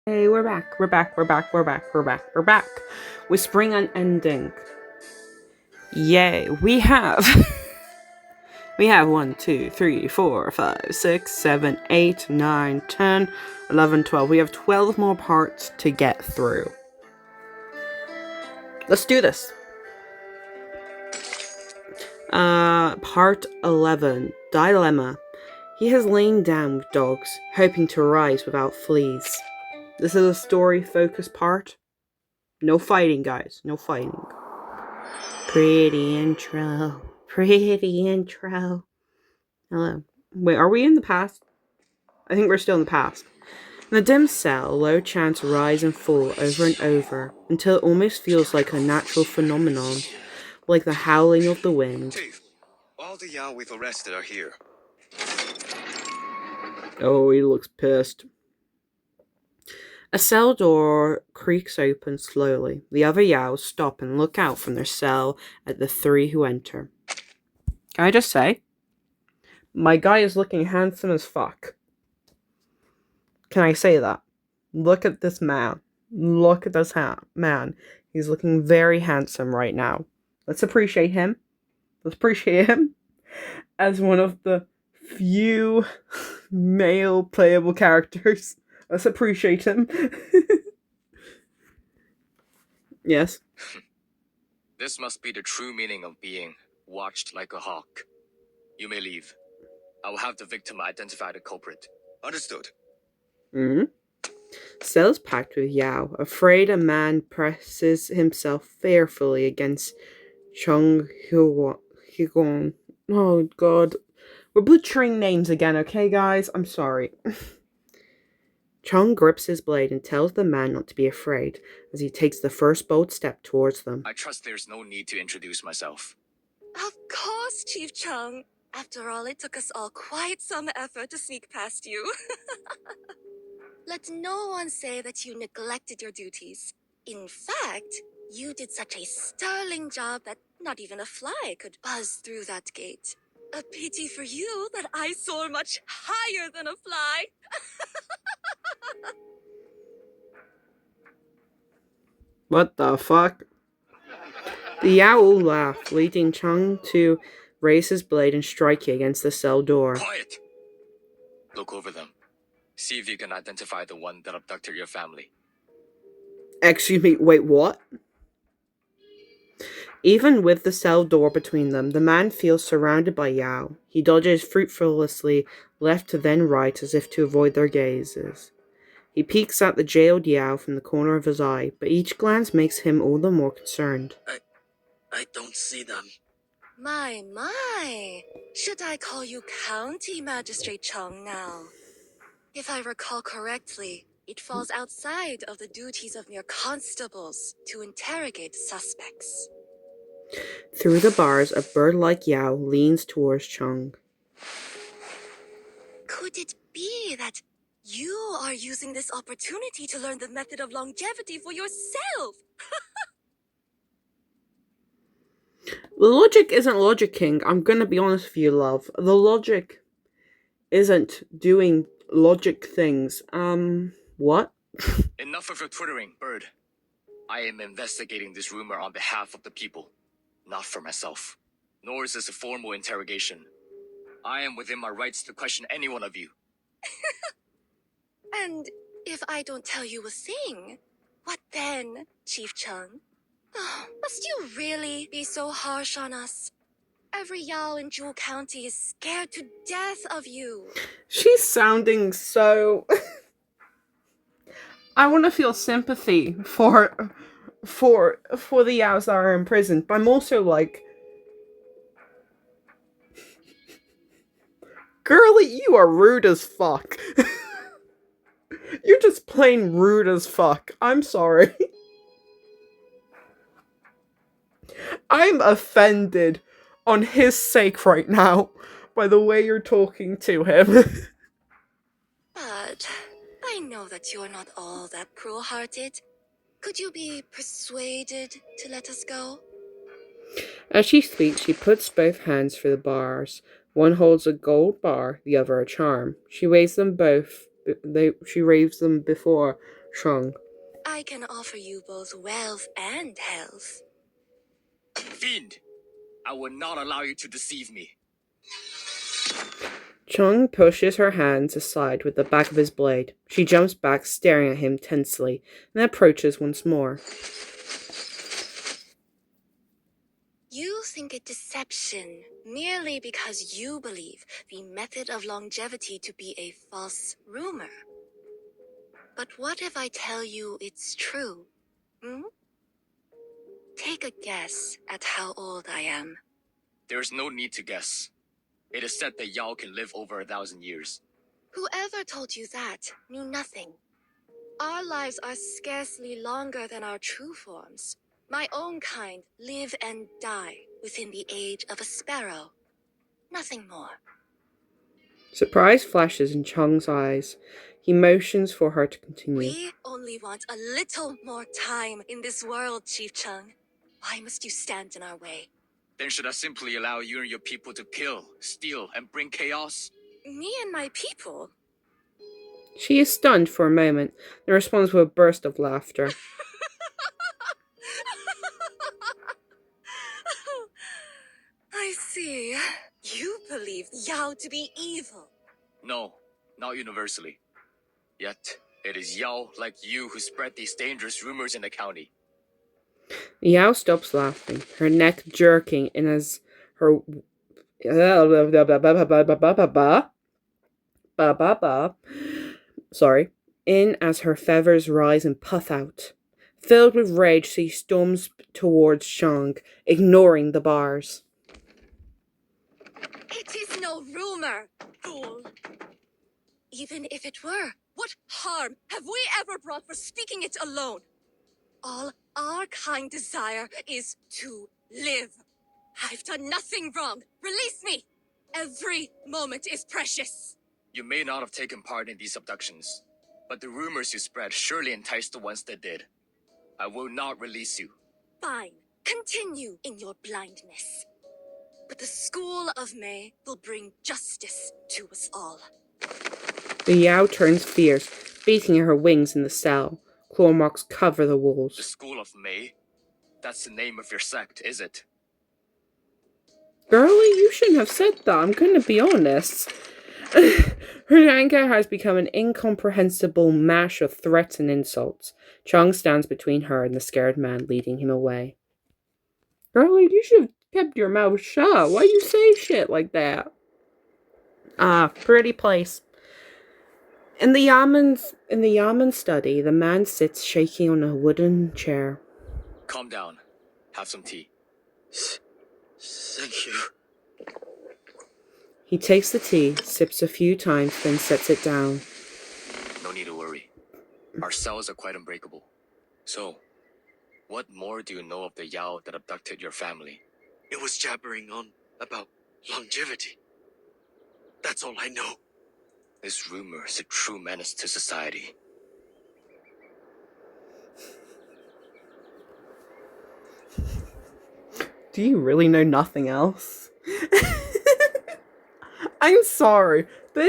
Hey, we're back. We're back. We're back. We're back. We're back. We're back. With spring unending. Yay. We have. We have 1, 2, 3, 4, 5, 6, 7, 8, 9, 10, 11, 12. We have 12 more parts to get through. Let's do this. Part 11. Dilemma. He has lain down with dogs, hoping to rise without fleas. This is a story-focused part. No fighting, guys. No fighting. Pretty intro. Pretty intro. Hello. Wait, are we in the past? I think we're still in the past. In the dim cell, low chants rise and fall over and over until it almost feels like a natural phenomenon, like the howling of the wind. Chief, all the Yao we've arrested are here. Oh, he looks pissed. A cell door creaks open slowly. The other Yaos stop and look out from their cell at the three who enter. Can I just say? My guy is looking handsome as fuck. Can I say that? Look at this man. Look at this man. He's looking very handsome right now. Let's appreciate him. Let's appreciate him as one of the few male playable characters. Let's appreciate him. Yes. This must be the true meaning of being watched like a hawk. You may leave. I will have the victim identify the culprit. Understood. Mm-hmm. Cells packed with Yao. Afraid, a man presses himself fearfully against Chung Hygon. Oh god. We're butchering names again, okay guys? I'm sorry. Chung grips his blade and tells the man not to be afraid as he takes the first bold step towards them. I trust there's no need to introduce myself. Of course, Chief Chung. After all, it took us all quite some effort to sneak past you. Let no one say that you neglected your duties. In fact, you did such a sterling job that not even a fly could buzz through that gate. A pity for you that I soar much higher than a fly. What the fuck? The owl laughed, leading Chung to raise his blade and strike it against the cell door. Quiet! Look over them. See if you can identify the one that abducted your family. Excuse me, wait, what? Even with the cell door between them, the man feels surrounded by Yao. He dodges fruitlessly left to then right as if to avoid their gazes. He peeks at the jailed Yao from the corner of his eye, but each glance makes him all the more concerned. I don't see them. My. Should I call you County Magistrate Chung now? If I recall correctly, it falls outside of the duties of mere constables to interrogate suspects. Through the bars, a bird-like Yao leans towards Chung. Could it be that you are using this opportunity to learn the method of longevity for yourself? The logic isn't logicking. I'm gonna be honest with you, love. The logic isn't doing logic things. What? Enough of your twittering, Bird. I am investigating this rumor on behalf of the people, not for myself. Nor is this a formal interrogation. I am within my rights to question any one of you. And if I don't tell you a thing, what then, Chief Chung? Oh, must you really be so harsh on us? Every Yao in Jewel County is scared to death of you. She's sounding so... I want to feel sympathy for the Yaos that are in prison, but I'm also like... Girlie, you are rude as fuck. You're just plain rude as fuck. I'm sorry. I'm offended on his sake right now by the way you're talking to him. But I know that you're not all that cruel-hearted. Could you be persuaded to let us go? As she speaks, she puts both hands through the bars. One holds a gold bar, the other a charm. She raised them before Chung. I can offer you both wealth and health. Fiend! I will not allow you to deceive me. Chung pushes her hands aside with the back of his blade. She jumps back, staring at him tensely, and approaches once more. You think it deception merely because you believe the method of longevity to be a false rumor. But what if I tell you it's true? Take a guess at how old I am. There is no need to guess. It is said that Yao can live over 1,000 years. Whoever told you that knew nothing. Our lives are scarcely longer than our true forms. My own kind live and die within the age of a sparrow. Nothing more. Surprise flashes in Chung's eyes. He motions for her to continue. We only want a little more time in this world, Chief Chung. Why must you stand in our way? Then should I simply allow you and your people to kill, steal, and bring chaos? Me and my people? She is stunned for a moment, and responds with a burst of laughter. I see. You believe Yao to be evil. No, not universally. Yet, it is Yao like you who spread these dangerous rumors in the county. Yao stops laughing, her neck jerking in as her in as her feathers rise and puff out. Filled with rage, she storms towards Chung, ignoring the bars. It is no rumor, fool. Even if it were, what harm have we ever brought for speaking it alone? All our kind desire is to live. I've done nothing wrong. Release me. Every moment is precious. You may not have taken part in these abductions, but the rumors you spread surely enticed the ones that did. I will not release you. Fine. Continue in your blindness. But the School of May will bring justice to us all. The Yao turns fierce, beating her wings in the cell. Claw marks cover the walls. The School of May? That's the name of your sect, is it? Girlie, you shouldn't have said that, I'm gonna be honest. Her anger has become an incomprehensible mash of threats and insults. Chung stands between her and the scared man, leading him away. Girlie, you should have kept your mouth shut. Why you say shit like that? Pretty place. In the Yaman study, the man sits shaking on a wooden chair. Calm down. Have some tea. Thank you. He takes the tea, sips a few times, then sets it down. No need to worry. Our cells are quite unbreakable. So, what more do you know of the Yao that abducted your family? It was jabbering on about longevity. That's all I know. This rumor is a true menace to society. Do you really know nothing else? I'm sorry, but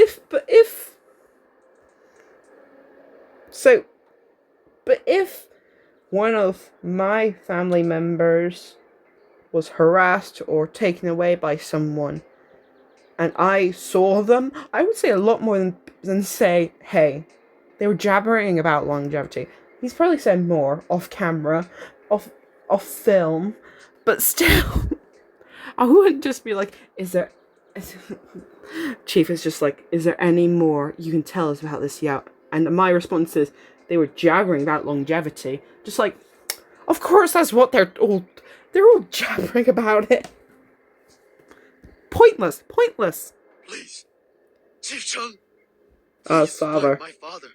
if one of my family members was harassed or taken away by someone, and I saw them, I would say a lot more than say, hey, they were jabbering about longevity. He's probably said more off camera, off film, but still, I wouldn't just be like, Chief is just like, is there any more you can tell us about this Yao? And my response is, they were jabbering about longevity. Just like, of course that's what they're all jabbering about it. Pointless. Please, Chief Chung. Father. My father.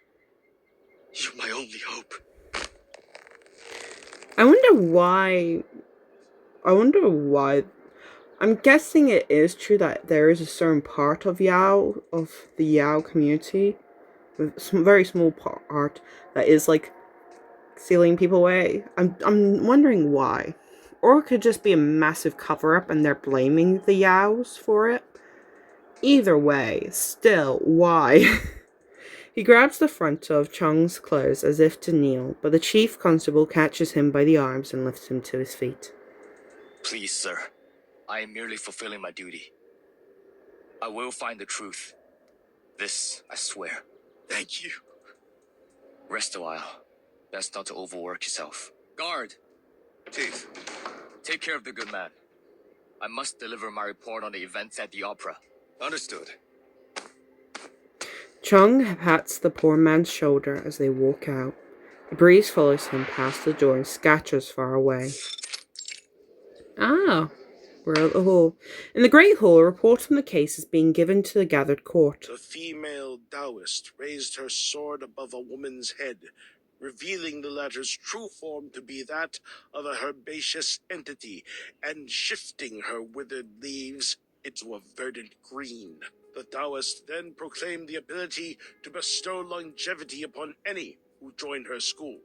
You're my only hope. I wonder why. I'm guessing it is true that there is a certain part of the Yao community, a very small part, that is like sealing people away. I'm wondering why. Or it could just be a massive cover-up and they're blaming the Yaos for it. Either way, still, why? He grabs the front of Chung's clothes as if to kneel, but the chief constable catches him by the arms and lifts him to his feet. Please, sir. I am merely fulfilling my duty. I will find the truth. This, I swear. Thank you. Rest a while. Best not to overwork yourself. Guard! Chief. Take care of the good man. I must deliver my report on the events at the opera. Understood. Chung pats the poor man's shoulder as they walk out. The breeze follows him past the door and scatters far away. Ah, we're at the hall. In the great hall, a report on the case is being given to the gathered court. The female Taoist raised her sword above a woman's head, revealing the latter's true form to be that of a herbaceous entity, and shifting her withered leaves into a verdant green. The Taoist then proclaimed the ability to bestow longevity upon any who joined her school.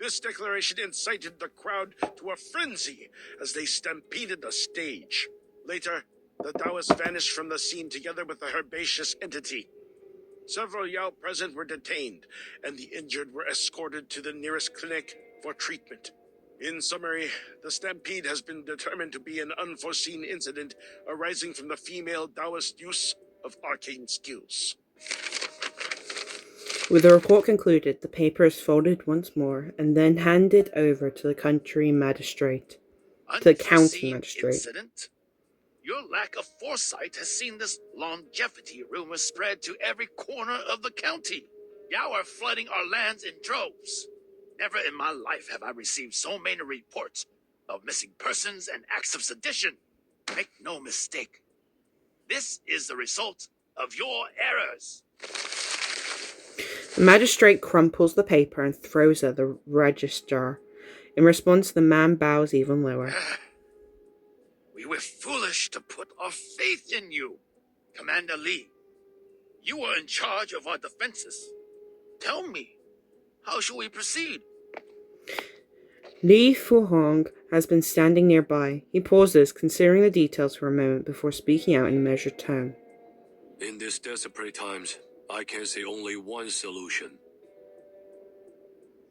This declaration incited the crowd to a frenzy as they stampeded the stage. Later, the Taoist vanished from the scene together with the herbaceous entity. Several Yao present were detained, and the injured were escorted to the nearest clinic for treatment. In summary, the stampede has been determined to be an unforeseen incident arising from the female Taoist use of arcane skills. With the report concluded, the paper is folded once more and then handed over to the county magistrate. Incident? Your lack of foresight has seen this longevity rumor spread to every corner of the county. Yao are flooding our lands in droves. Never in my life have I received so many reports of missing persons and acts of sedition. Make no mistake. This is the result of your errors. The magistrate crumples the paper and throws it at the registrar. In response, the man bows even lower. We were foolish to put our faith in you. Commander Lee, you were in charge of our defenses. Tell me, how shall we proceed? Li Fuhong has been standing nearby. He pauses, considering the details for a moment before speaking out in a measured tone. In these desperate times, I can see only one solution.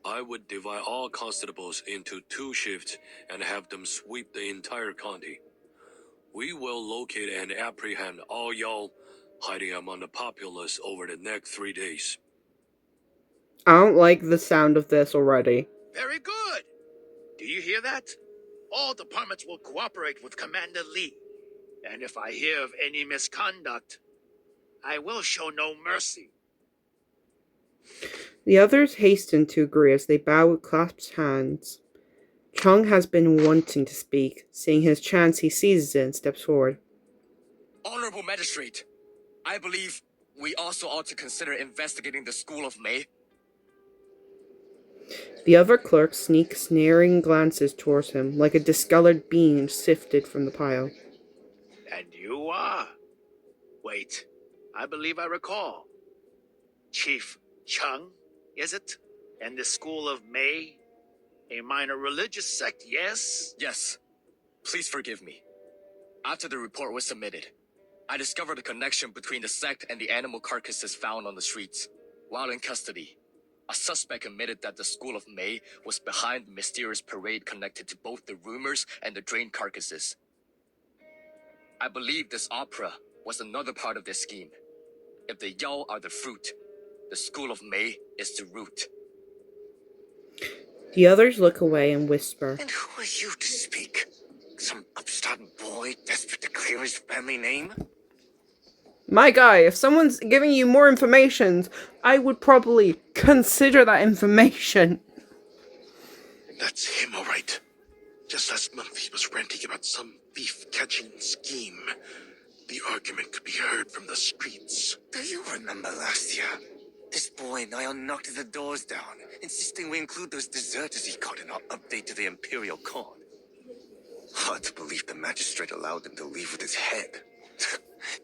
I would divide all constables into 2 shifts and have them sweep the entire county. We will locate and apprehend all y'all hiding among the populace over the next 3 days. I don't like the sound of this already. Very good. Do you hear that? All departments will cooperate with Commander Lee. And if I hear of any misconduct, I will show no mercy. The others hasten to agree as they bow with clasped hands. Chung has been wanting to speak. Seeing his chance, he seizes it and steps forward. Honorable Magistrate, I believe we also ought to consider investigating the School of May. The other clerks sneak sneering glances towards him, like a discolored bean sifted from the pile. And you are? Wait, I believe I recall. Chief Chung, is it? And the School of May? A minor religious sect, yes? Yes. Please forgive me. After the report was submitted, I discovered a connection between the sect and the animal carcasses found on the streets. While in custody, a suspect admitted that the School of May was behind the mysterious parade connected to both the rumors and the drained carcasses. I believe this opera was another part of their scheme. If the Yao are the fruit, the School of May is the root. The others look away and whisper. And who are you to speak? Some upstart boy desperate to clear his family name? My guy, if someone's giving you more information, I would probably consider that information. That's him, all right. Just last month, he was ranting about some thief-catching scheme. The argument could be heard from the streets. Do you remember last year? This boy and I knocked the doors down, insisting we include those deserters he caught in our update to the Imperial Code. Hard to believe the magistrate allowed him to leave with his head.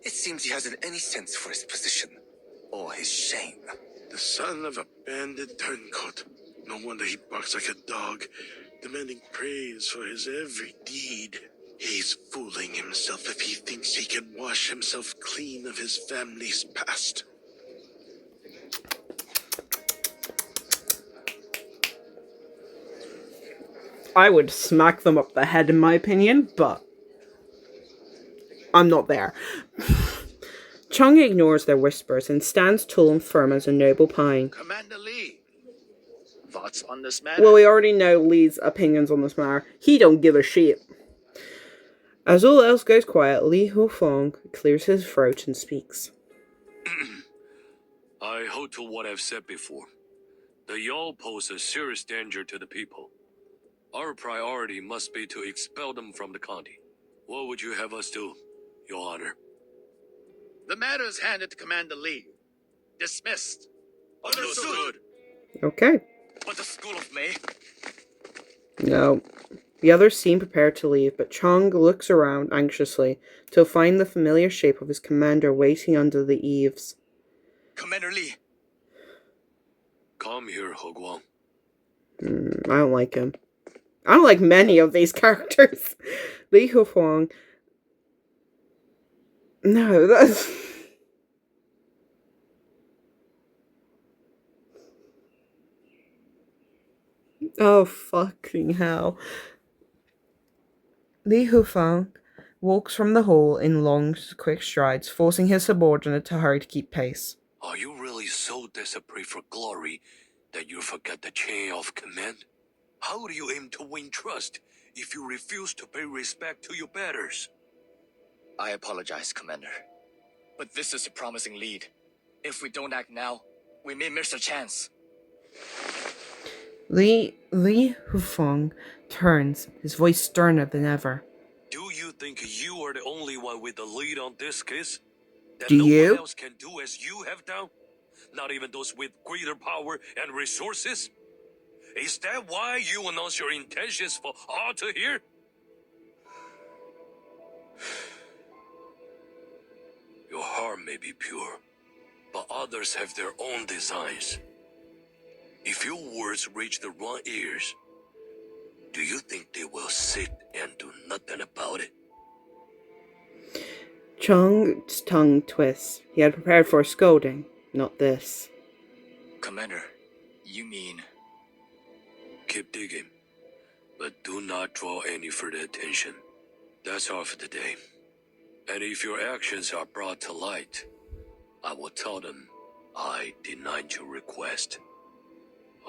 It seems he hasn't any sense for his position, or his shame. The son of a bandit turncoat. No wonder he barks like a dog, demanding praise for his every deed. He's fooling himself if he thinks he can wash himself clean of his family's past. I would smack them up the head in my opinion, but I'm not there. Chung ignores their whispers and stands tall and firm as a noble pine. Commander Lee, thoughts on this matter? Well, we already know Lee's opinions on this matter. He don't give a shit. As all else goes quiet, Li Hufeng clears his throat and speaks. I hold to what I've said before. The Yao pose a serious danger to the people. Our priority must be to expel them from the county. What would you have us do, Your Honor? The matter is handed to Commander Lee. Dismissed. Understood. Okay. But the School of May? No. The others seem prepared to leave, but Chong looks around anxiously to find the familiar shape of his commander waiting under the eaves. Commander Lee. Come here, He Guang. I don't like him. I don't like many of these characters. Li Hufeng. No, that's... Oh, fucking hell. Li Hufeng walks from the hall in long, quick strides, forcing his subordinate to hurry to keep pace. Are you really so desperate for glory that you forget the chain of command? How do you aim to win trust if you refuse to pay respect to your betters? I apologize, Commander. But this is a promising lead. If we don't act now, we may miss a chance. Li Hufeng turns, his voice sterner than ever. Do you think you are the only one with the lead on this case? That Do no you? one else can do as you have done? Not even those with greater power and resources? Is that why you announce your intentions for all to hear? Your heart may be pure, but others have their own designs. If your words reach the wrong ears, do you think they will sit and do nothing about it? Chong's tongue twists. He had prepared for a scolding, not this. Commander, you mean... Keep digging, but do not draw any further attention. That's all for today. And if your actions are brought to light, I will tell them I denied your request.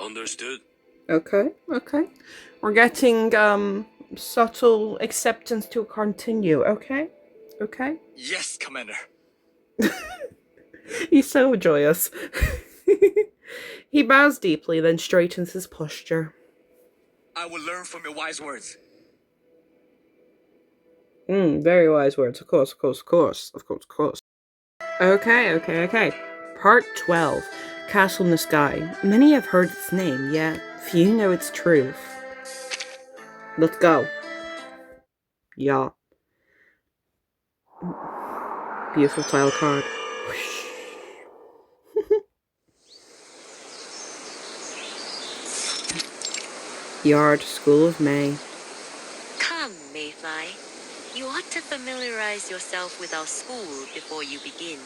Understood? Okay. We're getting, subtle acceptance to continue, okay? Yes, Commander. He's so joyous. He bows deeply, then straightens his posture. I will learn from your wise words. Very wise words, of course. Okay. Part 12. Castle in the Sky. Many have heard its name, yet few know its truth. Let's go. Yeah. Beautiful title card. Yard, School of May. Come, Mayfly. You ought to familiarize yourself with our school before you begin.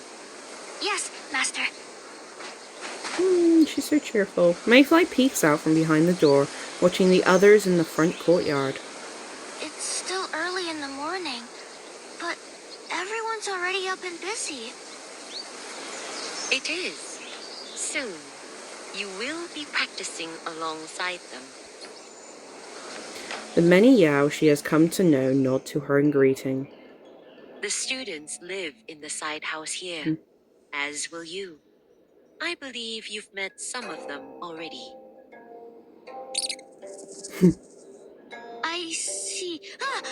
Yes, Master. She's so cheerful. Mayfly peeks out from behind the door, watching the others in the front courtyard. It's still early in the morning, but everyone's already up and busy. It is. Soon, you will be practicing alongside them. The many Yao she has come to know nod to her in greeting. The students live in the side house here, as will you. I believe you've met some of them already. I see. Ah!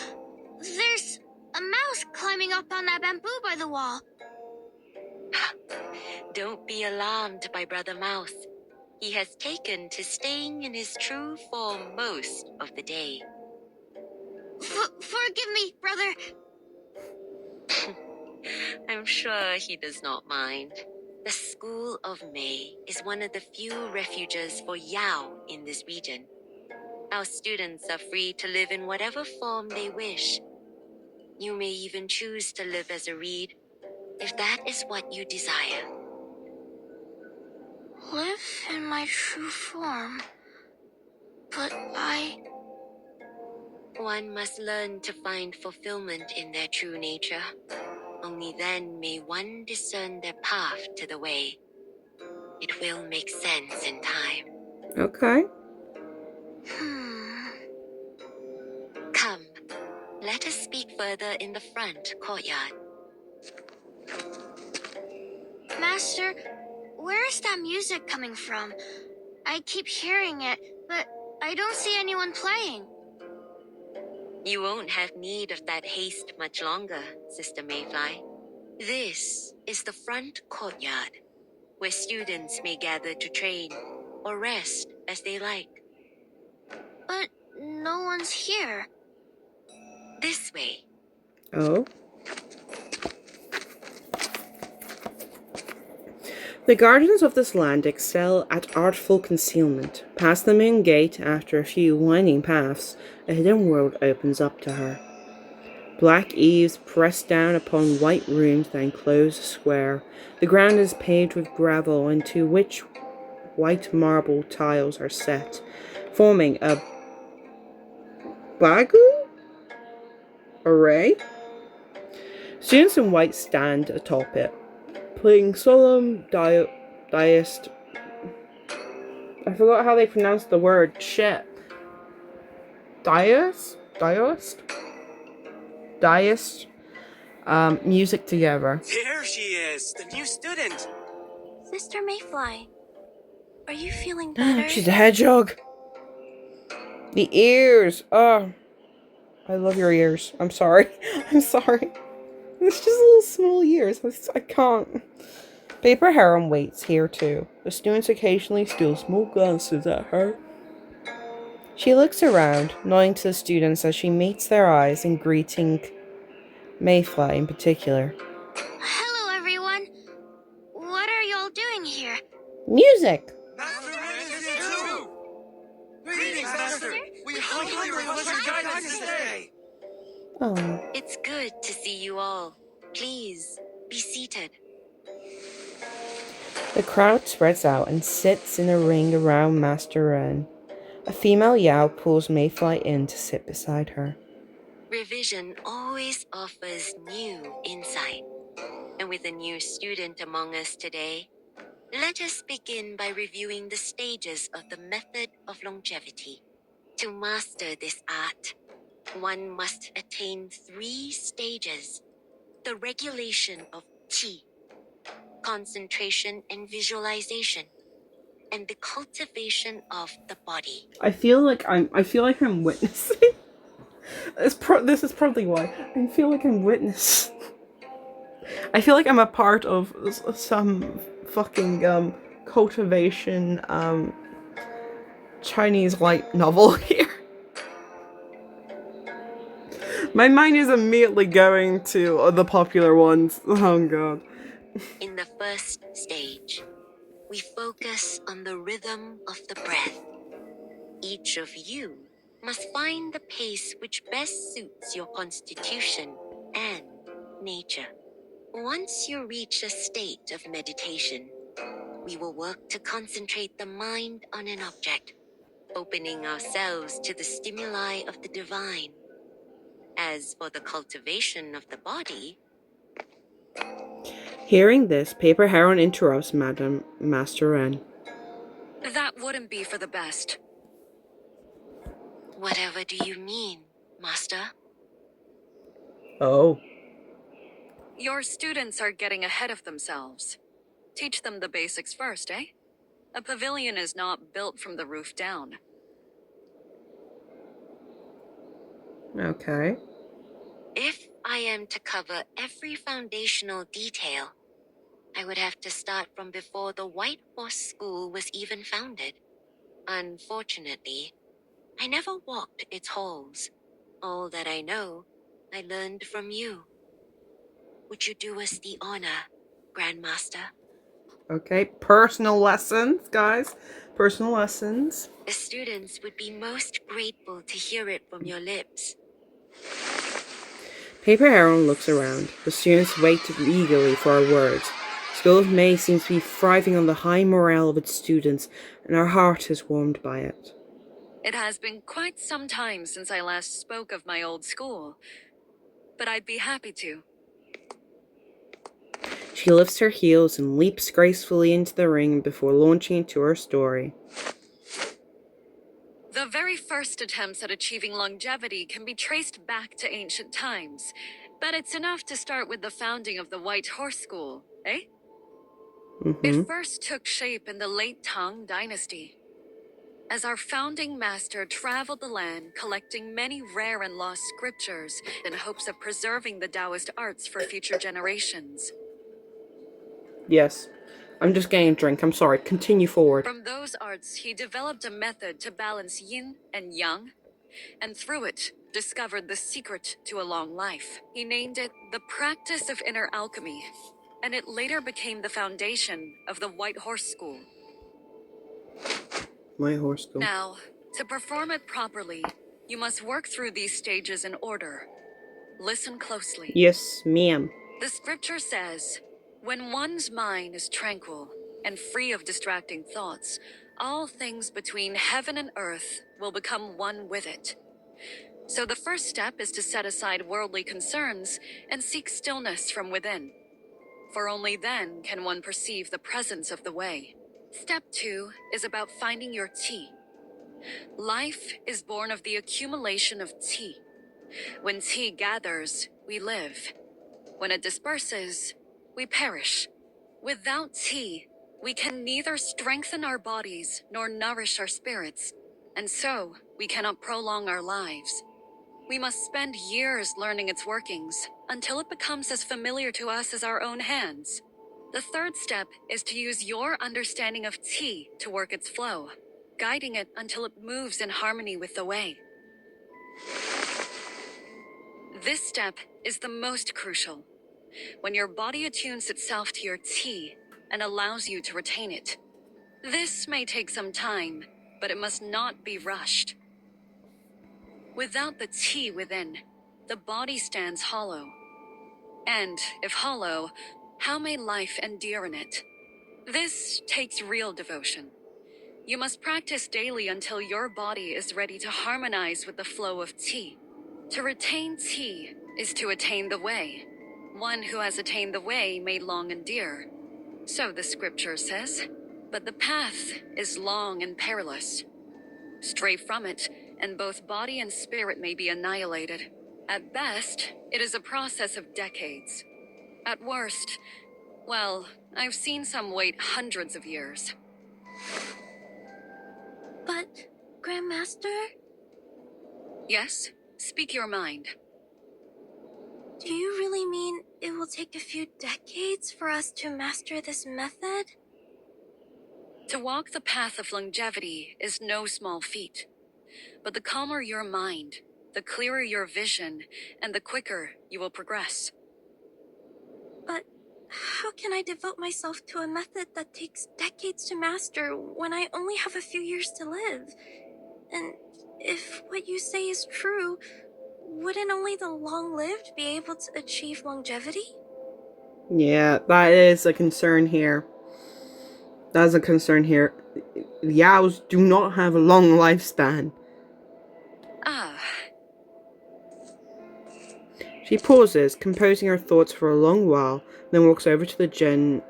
There's a mouse climbing up on that bamboo by the wall. Don't be alarmed by Brother Mouse. He has taken to staying in his true form most of the day. Forgive me, brother. I'm sure he does not mind. The School of May is one of the few refuges for Yao in this region. Our students are free to live in whatever form they wish. You may even choose to live as a reed, if that is what you desire. Live in my true form. But One must learn to find fulfillment in their true nature. Only then may one discern their path to the way. It will make sense in time. Okay. Come, let us speak further in the front courtyard. Master, where is that music coming from? I keep hearing it, but I don't see anyone playing. You won't have need of that haste much longer, Sister Mayfly. This is the front courtyard, where students may gather to train or rest as they like. But no one's here. This way. Oh. The gardens of this land excel at artful concealment. Past the moon gate, after a few winding paths, a hidden world opens up to her. Black eaves press down upon white rooms that enclose a square. The ground is paved with gravel, into which white marble tiles are set, forming a bagu array. Students in white stand atop it, playing solemn diast. I forgot how they pronounce the word. Shit. Diast. Music together. There she is, the new student. Sister Mayfly, are you feeling better? She's a hedgehog. The ears. Oh, I love your ears. I'm sorry. I'm sorry. It's just little small ears. I can't. Paper Heron waits here too. The students occasionally steal small glances at her. She looks around, nodding to the students as she meets their eyes and greeting Mayfly in particular. Hello, everyone. What are y'all doing here? Music! Master Ren is here too. Greetings, Master. We humbly request your guidance today. Oh. It's good to see you all. Please, be seated. The crowd spreads out and sits in a ring around Master Ren. A female Yao pulls Mayfly in to sit beside her. Revision always offers new insight. And with a new student among us today, let us begin by reviewing the stages of the method of longevity. To master this art, one must attain 3 stages: the regulation of qi, concentration and visualization, and the cultivation of the body. I feel like I'm witnessing. This is probably why. I feel like I'm witness. I feel like I'm a part of some fucking cultivation Chinese light novel here. My mind is immediately going to the popular ones. Oh god. In the first stage, we focus on the rhythm of the breath. Each of you must find the pace which best suits your constitution and nature. Once you reach a state of meditation, we will work to concentrate the mind on an object, opening ourselves to the stimuli of the divine. As for the cultivation of the body, Hearing this, Paper Heron interrupts Madam Master Ren. That wouldn't be for the best. whatever do you mean, Master? Oh. Your students are getting ahead of themselves. Teach them the basics first, eh? A pavilion is not built from the roof down. Okay. If I am to cover every foundational detail, I would have to start from before the White Horse School was even founded. Unfortunately, I never walked its halls. All that I know, I learned from you. Would you do us the honor, Grandmaster? Okay, personal lessons, guys. Personal lessons. The students would be most grateful to hear it from your lips. Paper Heron looks around. The students wait eagerly for our words. School of May seems to be thriving on the high morale of its students, and our heart is warmed by it. It has been quite some time since I last spoke of my old school, but I'd be happy to. She lifts her heels and leaps gracefully into the ring before launching into her story. The very first attempts at achieving longevity can be traced back to ancient times, but it's enough to start with the founding of the White Horse School, eh? It first took shape in the late Tang Dynasty, as our founding master traveled the land collecting many rare and lost scriptures in hopes of preserving the Taoist arts for future generations. Yes. I'm just getting a drink. I'm sorry. Continue forward. From those arts, he developed a method to balance yin and yang, and through it, discovered the secret to a long life. He named it the practice of inner alchemy, and it later became the foundation of the White Horse School. White Horse School. Now, to perform it properly, you must work through these stages in order. Listen closely. Yes, ma'am. The scripture says, when one's mind is tranquil and free of distracting thoughts, all things between heaven and earth will become one with it. So the first step is to set aside worldly concerns and seek stillness from within. For only then can one perceive the presence of the way. Step 2 is about finding your tea. Life is born of the accumulation of tea. When tea gathers, we live. When it disperses, we perish. Without tea, we can neither strengthen our bodies nor nourish our spirits, and so we cannot prolong our lives. We must spend years learning its workings until it becomes as familiar to us as our own hands. The third step is to use your understanding of tea to work its flow, guiding it until it moves in harmony with the way. This step is the most crucial. When your body attunes itself to your tea and allows you to retain it. This may take some time, but it must not be rushed. Without the tea within, the body stands hollow. And if hollow, how may life endure in it? This takes real devotion. You must practice daily until your body is ready to harmonize with the flow of tea. To retain tea is to attain the way. One who has attained the way may long endure. So the scripture says, but the path is long and perilous. Stray from it, and both body and spirit may be annihilated. At best, it is a process of decades. At worst, well, I've seen some wait hundreds of years. But, Grandmaster, Yes? Speak your mind. do you really mean it will take a few decades for us to master this method? To walk the path of longevity is no small feat. But the calmer your mind, the clearer your vision, and the quicker you will progress. But how can I devote myself to a method that takes decades to master when I only have a few years to live? And if what you say is true, wouldn't only the long-lived be able to achieve longevity? Yeah, that is a concern here. That's a concern here. The owls do not have a long lifespan. Ah, She pauses, composing her thoughts for a long while, then walks over to the trigram.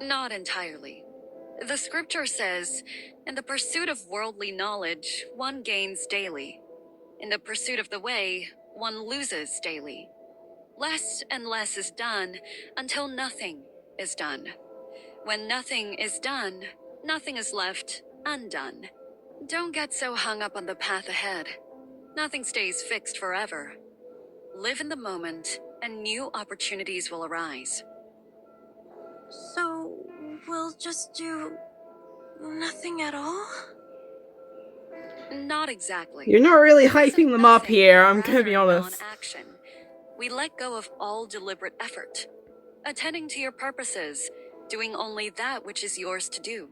not entirely. The scripture says, in the pursuit of worldly knowledge, one gains daily. In the pursuit of the way, one loses daily. Less and less is done until nothing is done. When nothing is done, nothing is left undone. Don't get so hung up on the path ahead. Nothing stays fixed forever. Live in the moment, and new opportunities will arise. So, we'll just do nothing at all? Not exactly. You're not really There isn't hyping them up nothing, here, but I'm gonna be rather honest. non-action. We let go of all deliberate effort, attending to your purposes, doing only that which is yours to do.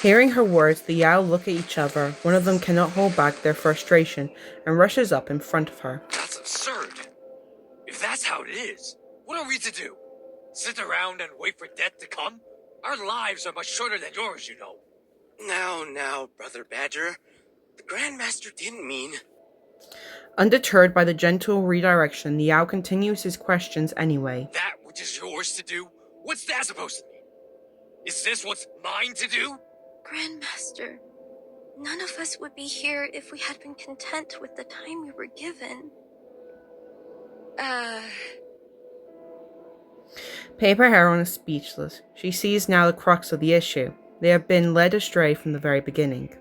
Hearing her words, the Yao look at each other. One of them cannot hold back their frustration and rushes up in front of her. That's absurd. If that's how it is, what are we to do? Sit around and wait for death to come? Our lives are much shorter than yours, you know. Now, Brother Badger. The Grandmaster didn't mean... Undeterred by the gentle redirection, the owl continues his questions anyway. That which is yours to do? What's that supposed to mean? Is this what's mine to do? Grandmaster, none of us would be here if we had been content with the time we were given. Paper Heron is speechless. She sees now the crux of the issue. They have been led astray from the very beginning.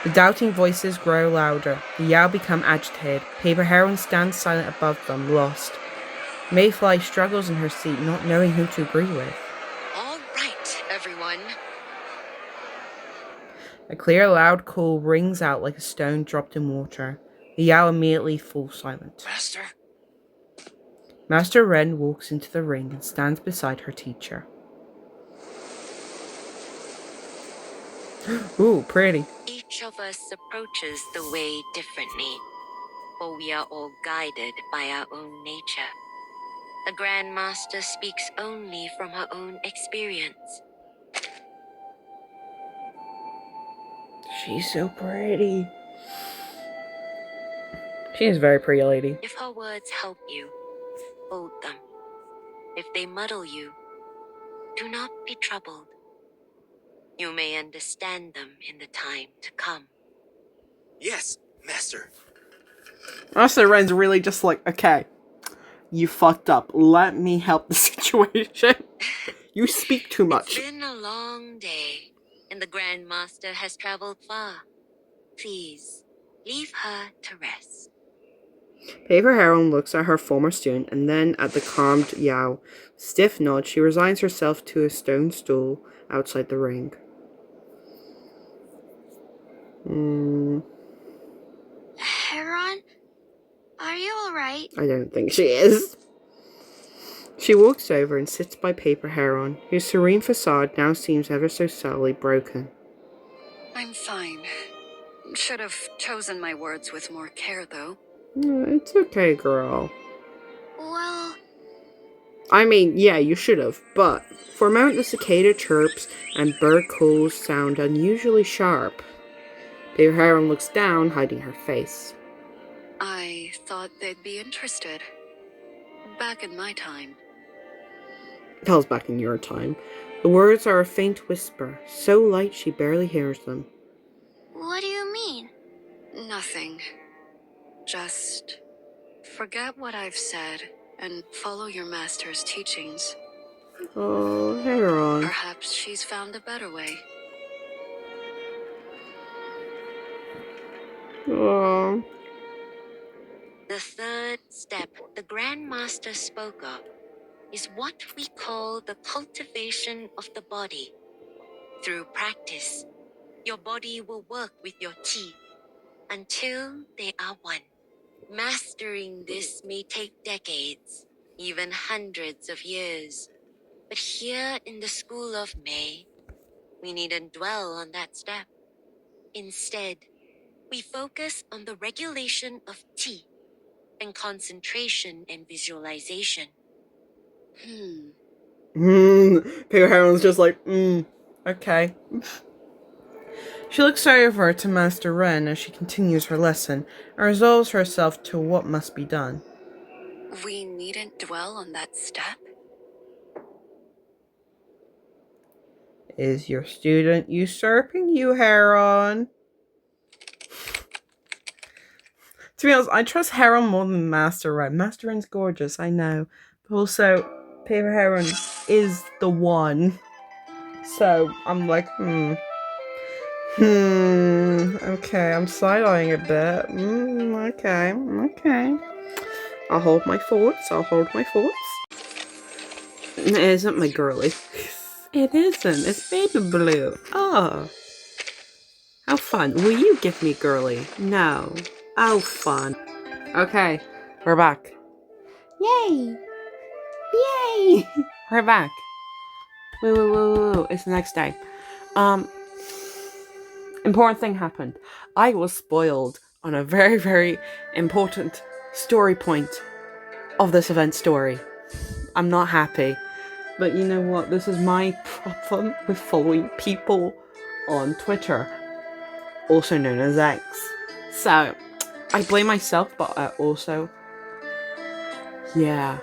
The doubting voices grow louder. The Yao become agitated. Paper Heron stands silent above them, lost. Mayfly struggles in her seat, not knowing who to agree with. All right, everyone. A clear, loud call rings out like a stone dropped in water. The Yao immediately falls silent. Master? Master Ren walks into the ring and stands beside her teacher. Ooh, pretty. Each of us approaches the way differently, for we are all guided by our own nature. The Grandmaster speaks only from her own experience. She's so pretty. She is a very pretty lady. If her words help you, hold them. If they muddle you, do not be troubled. You may understand them in the time to come. Yes, Master. Master Ren's really just like, okay, you fucked up. Let me help the situation. You speak too much. It's been a long day, and the Grandmaster has traveled far. Please, leave her to rest. Paper Heron looks at her former student and then at the calmed Yao. Stiff nod, she resigns herself to a stone stool outside the ring. Heron, are you alright? I don't think she is. She walks over and sits by Paper Heron, whose serene facade now seems ever so subtly broken. I'm fine. Should have chosen my words with more care, though. It's okay, girl. Well, I mean, yeah, you should have, but for a moment the cicada chirps and bird calls sound unusually sharp. Paper Heron looks down, hiding her face. I thought they'd be interested. Back in my time. That was back in your time. The words are a faint whisper, so light she barely hears them. what do you mean? Nothing. Just forget what I've said and follow your master's teachings. Oh, Heron. Perhaps she's found a better way. Oh. The third step the Grandmaster spoke of is what we call the cultivation of the body. Through practice, your body will work with your chi until they are one. Mastering this may take decades, even hundreds of years. But here in the School of May, we needn't dwell on that step. Instead, we focus on the regulation of chi and concentration and visualization. Paper Heron's just like, okay. She looks over to Master Ren as she continues her lesson and resolves herself to what must be done. We needn't dwell on that step? Is your student usurping you, Heron? To be honest, I trust Heron more than Master Ren. Master Ren's gorgeous, I know. But also, Paper Heron is the one. So, I'm like, okay, I'm side-eyeing a bit. Okay. I'll hold my thoughts. It isn't my girly. It isn't. It's Baby Blue. Oh. How fun. Will you give me girly? No. Oh, fun. Okay, we're back. Yay! We're back. Woo. It's the next day. Important thing happened. I was spoiled on a very, very important story point of this event story. I'm not happy. But you know what? This is my problem with following people on Twitter, also known as X. So, I blame myself, but I also, yeah,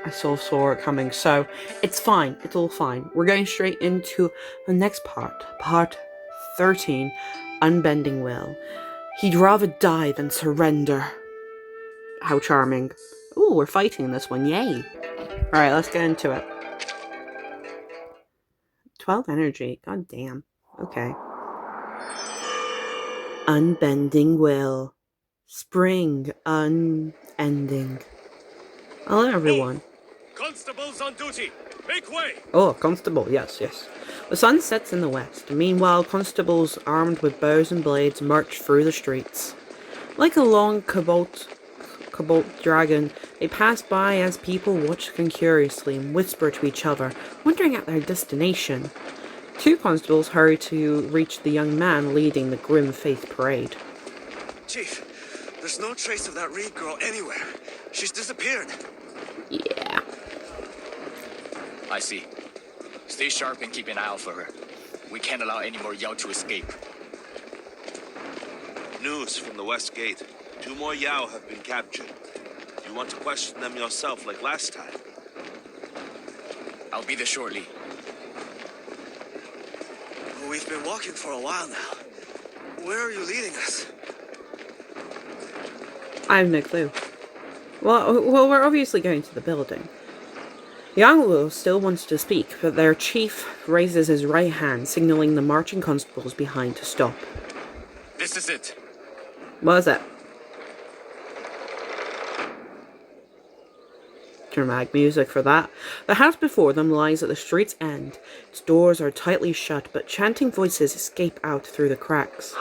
I saw it coming. So, it's fine. It's all fine. We're going straight into the next part 13, Unbending Will. He'd rather die than surrender. How charming. Ooh, we're fighting this one. Yay. Alright, let's get into it. 12 energy. God damn. Okay. Unbending Will. Spring unending. Hello, everyone. Constables on duty, make way! Oh, constable. Yes. The sun sets in the west. Meanwhile, constables armed with bows and blades march through the streets. Like a long cobalt dragon, they pass by as people watch them curiously and whisper to each other, wondering at their destination. Two constables hurry to reach the young man leading the grim faith parade. Chief, there's no trace of that Reed girl anywhere. She's disappeared. Yeah. I see. Stay sharp and keep an eye out for her. We can't allow any more Yao to escape. News from the West Gate. 2 more Yao have been captured. You want to question them yourself like last time? I'll be there shortly. We've been walking for a while now. Where are you leading us? I have no clue. Well, we're obviously going to the building. Yang Wu still wants to speak, but their chief raises his right hand, signaling the marching constables behind to stop. This is it. What is it? Dramatic music for that. The house before them lies at the street's end. Its doors are tightly shut, but chanting voices escape out through the cracks.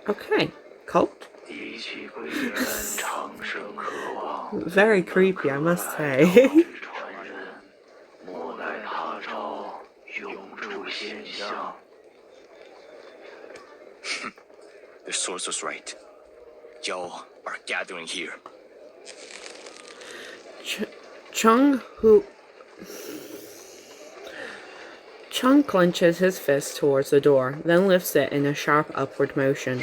Okay, cult? Very creepy, I must say. The source was right. Yao are gathering here. Chung clenches his fist towards the door, then lifts it in a sharp upward motion.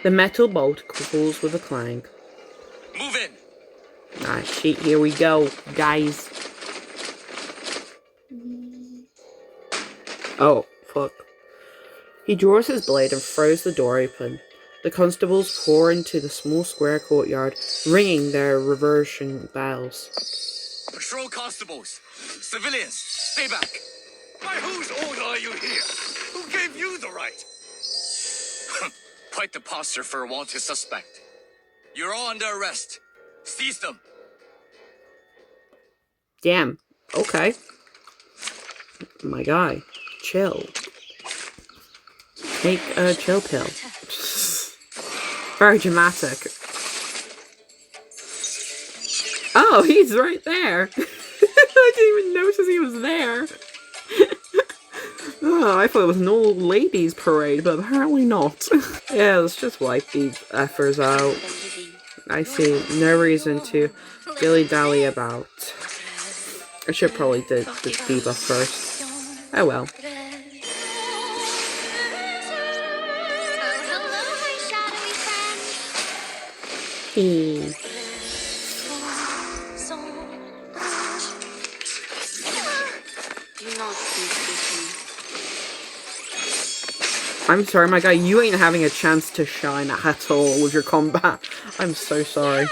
The metal bolt falls with a clang. Move in! Ah, shit, here we go, guys. Oh, fuck. He draws his blade and throws the door open. The constables pour into the small square courtyard, ringing their reversion bells. Patrol constables! Civilians, stay back! By whose order are you here? Who gave you the right? Quite the posture for a wanted suspect. You're all under arrest. Seize them. Damn. Okay. My guy. Chill. Take a chill pill. Very dramatic. Oh, he's right there. I didn't even notice he was there. Oh, I thought it was an old ladies parade, but apparently not. Yeah, let's just wipe these effers out. I see no reason to dilly-dally about. I should probably do the debuff first. Oh well. Hey. I'm sorry, my guy, you ain't having a chance to shine at all with your combat. I'm so sorry.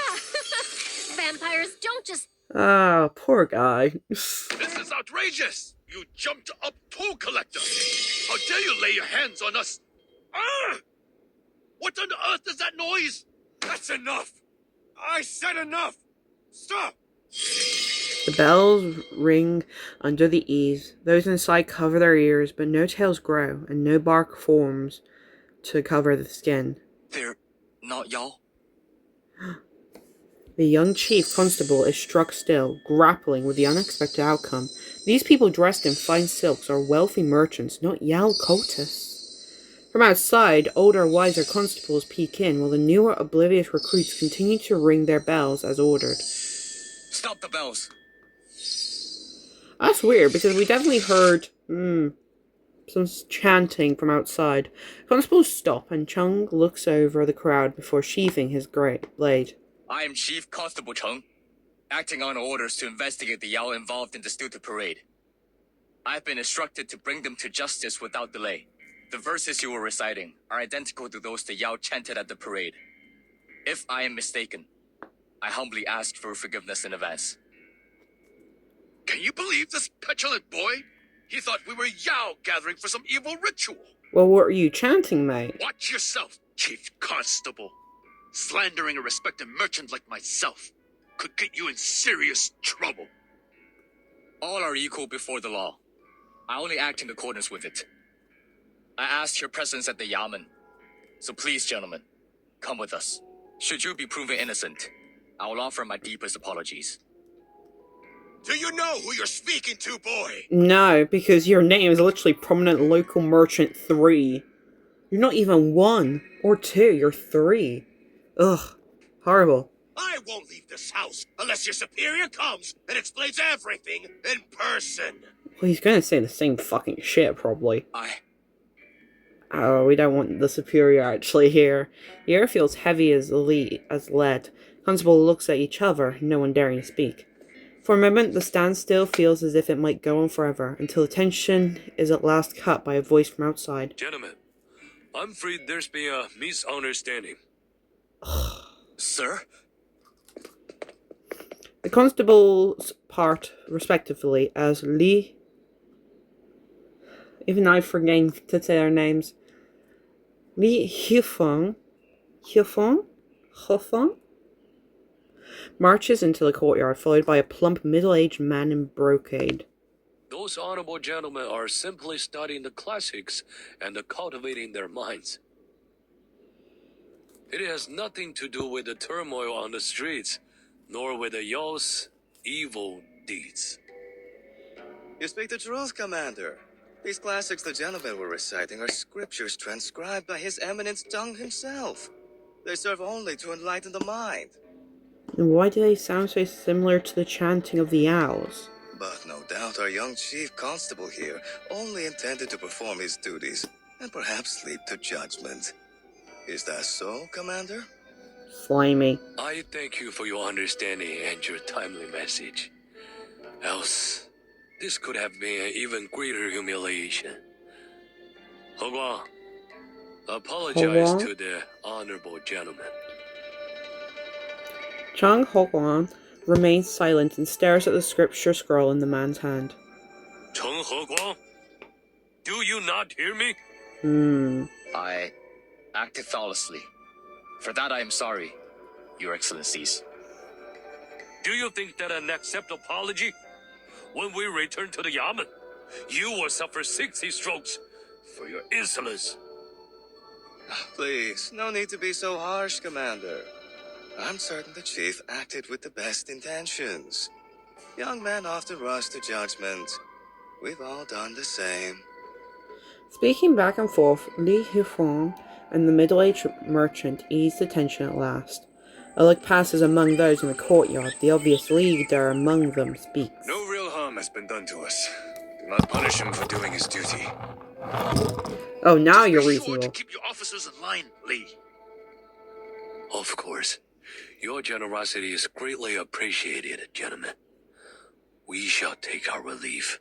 Vampires don't just... Ah, poor guy. This is outrageous! You jumped up toll collector! How dare you lay your hands on us? Ah! What on earth is that noise? That's enough! I said enough! Stop! The bells ring under the eaves. Those inside cover their ears, but no tails grow, and no bark forms to cover the skin. They're not Yao? The young chief constable is struck still, grappling with the unexpected outcome. These people dressed in fine silks are wealthy merchants, not Yao cultists. From outside, older, wiser constables peek in, while the newer, oblivious recruits continue to ring their bells as ordered. Stop the bells. That's weird, because we definitely heard, some chanting from outside. Constables stop, and Chung looks over the crowd before sheathing his great blade. I am Chief Constable Chung, acting on orders to investigate the Yao involved in the stupid parade. I've been instructed to bring them to justice without delay. The verses you were reciting are identical to those the Yao chanted at the parade. If I am mistaken, I humbly ask for forgiveness in advance. Can you believe this petulant boy? He thought we were Yao gathering for some evil ritual. Well, what are you chanting, mate? Watch yourself, Chief Constable. Slandering a respected merchant like myself could get you in serious trouble. All are equal before the law. I only act in accordance with it. I ask your presence at the Yamen. So please, gentlemen, come with us. Should you be proven innocent, I will offer my deepest apologies. Do you know who you're speaking to, boy? No, because your name is literally Prominent Local Merchant 3. You're not even 1 or 2, you're 3. Ugh, horrible. I won't leave this house unless your superior comes and explains everything in person. Well, he's gonna say the same fucking shit, probably. Oh, we don't want the superior actually here. The air feels heavy as lead. Constable looks at each other, no one daring to speak. For a moment, the standstill feels as if it might go on forever, until the tension is at last cut by a voice from outside. Gentlemen, I'm afraid there's been a misunderstanding. Sir? The constables part, respectively, as Li... Even I forget to say their names. Li Hufeng marches into the courtyard, followed by a plump, middle-aged man in brocade. Those honorable gentlemen are simply studying the classics and cultivating their minds. It has nothing to do with the turmoil on the streets, nor with the Yao's evil deeds. You speak the truth, Commander. These classics the gentlemen were reciting are scriptures transcribed by His Eminence Zheng himself. They serve only to enlighten the mind. And why do they sound so similar to the chanting of the owls? But no doubt our young Chief Constable here only intended to perform his duties and perhaps lead to judgment. Is that so, Commander? Slimy. I thank you for your understanding and your timely message. Else, this could have been an even greater humiliation. He Guang, apologize He Guang? to the honorable gentleman. Chung Hoguan remains silent and stares at the scripture scroll in the man's hand. Cheng He Guang, do you not hear me? I acted thoughtlessly. For that I am sorry, Your Excellencies. Do you think that an acceptable apology? When we return to the Yamen, you will suffer 60 strokes for your insolence. Please, no need to be so harsh, Commander. I'm certain the Chief acted with the best intentions. Young men often rush to judgment. We've all done the same. Speaking back and forth, Li Hufeng and the middle-aged merchant ease the tension at last. A look passes among those in the courtyard. The obvious leader among them speaks. No real harm has been done to us. Do not punish him for doing his duty. Oh, now Just you're be sure to reasonable. keep your officers in line, Lee. Of course. Your generosity is greatly appreciated, gentlemen. We shall take our relief.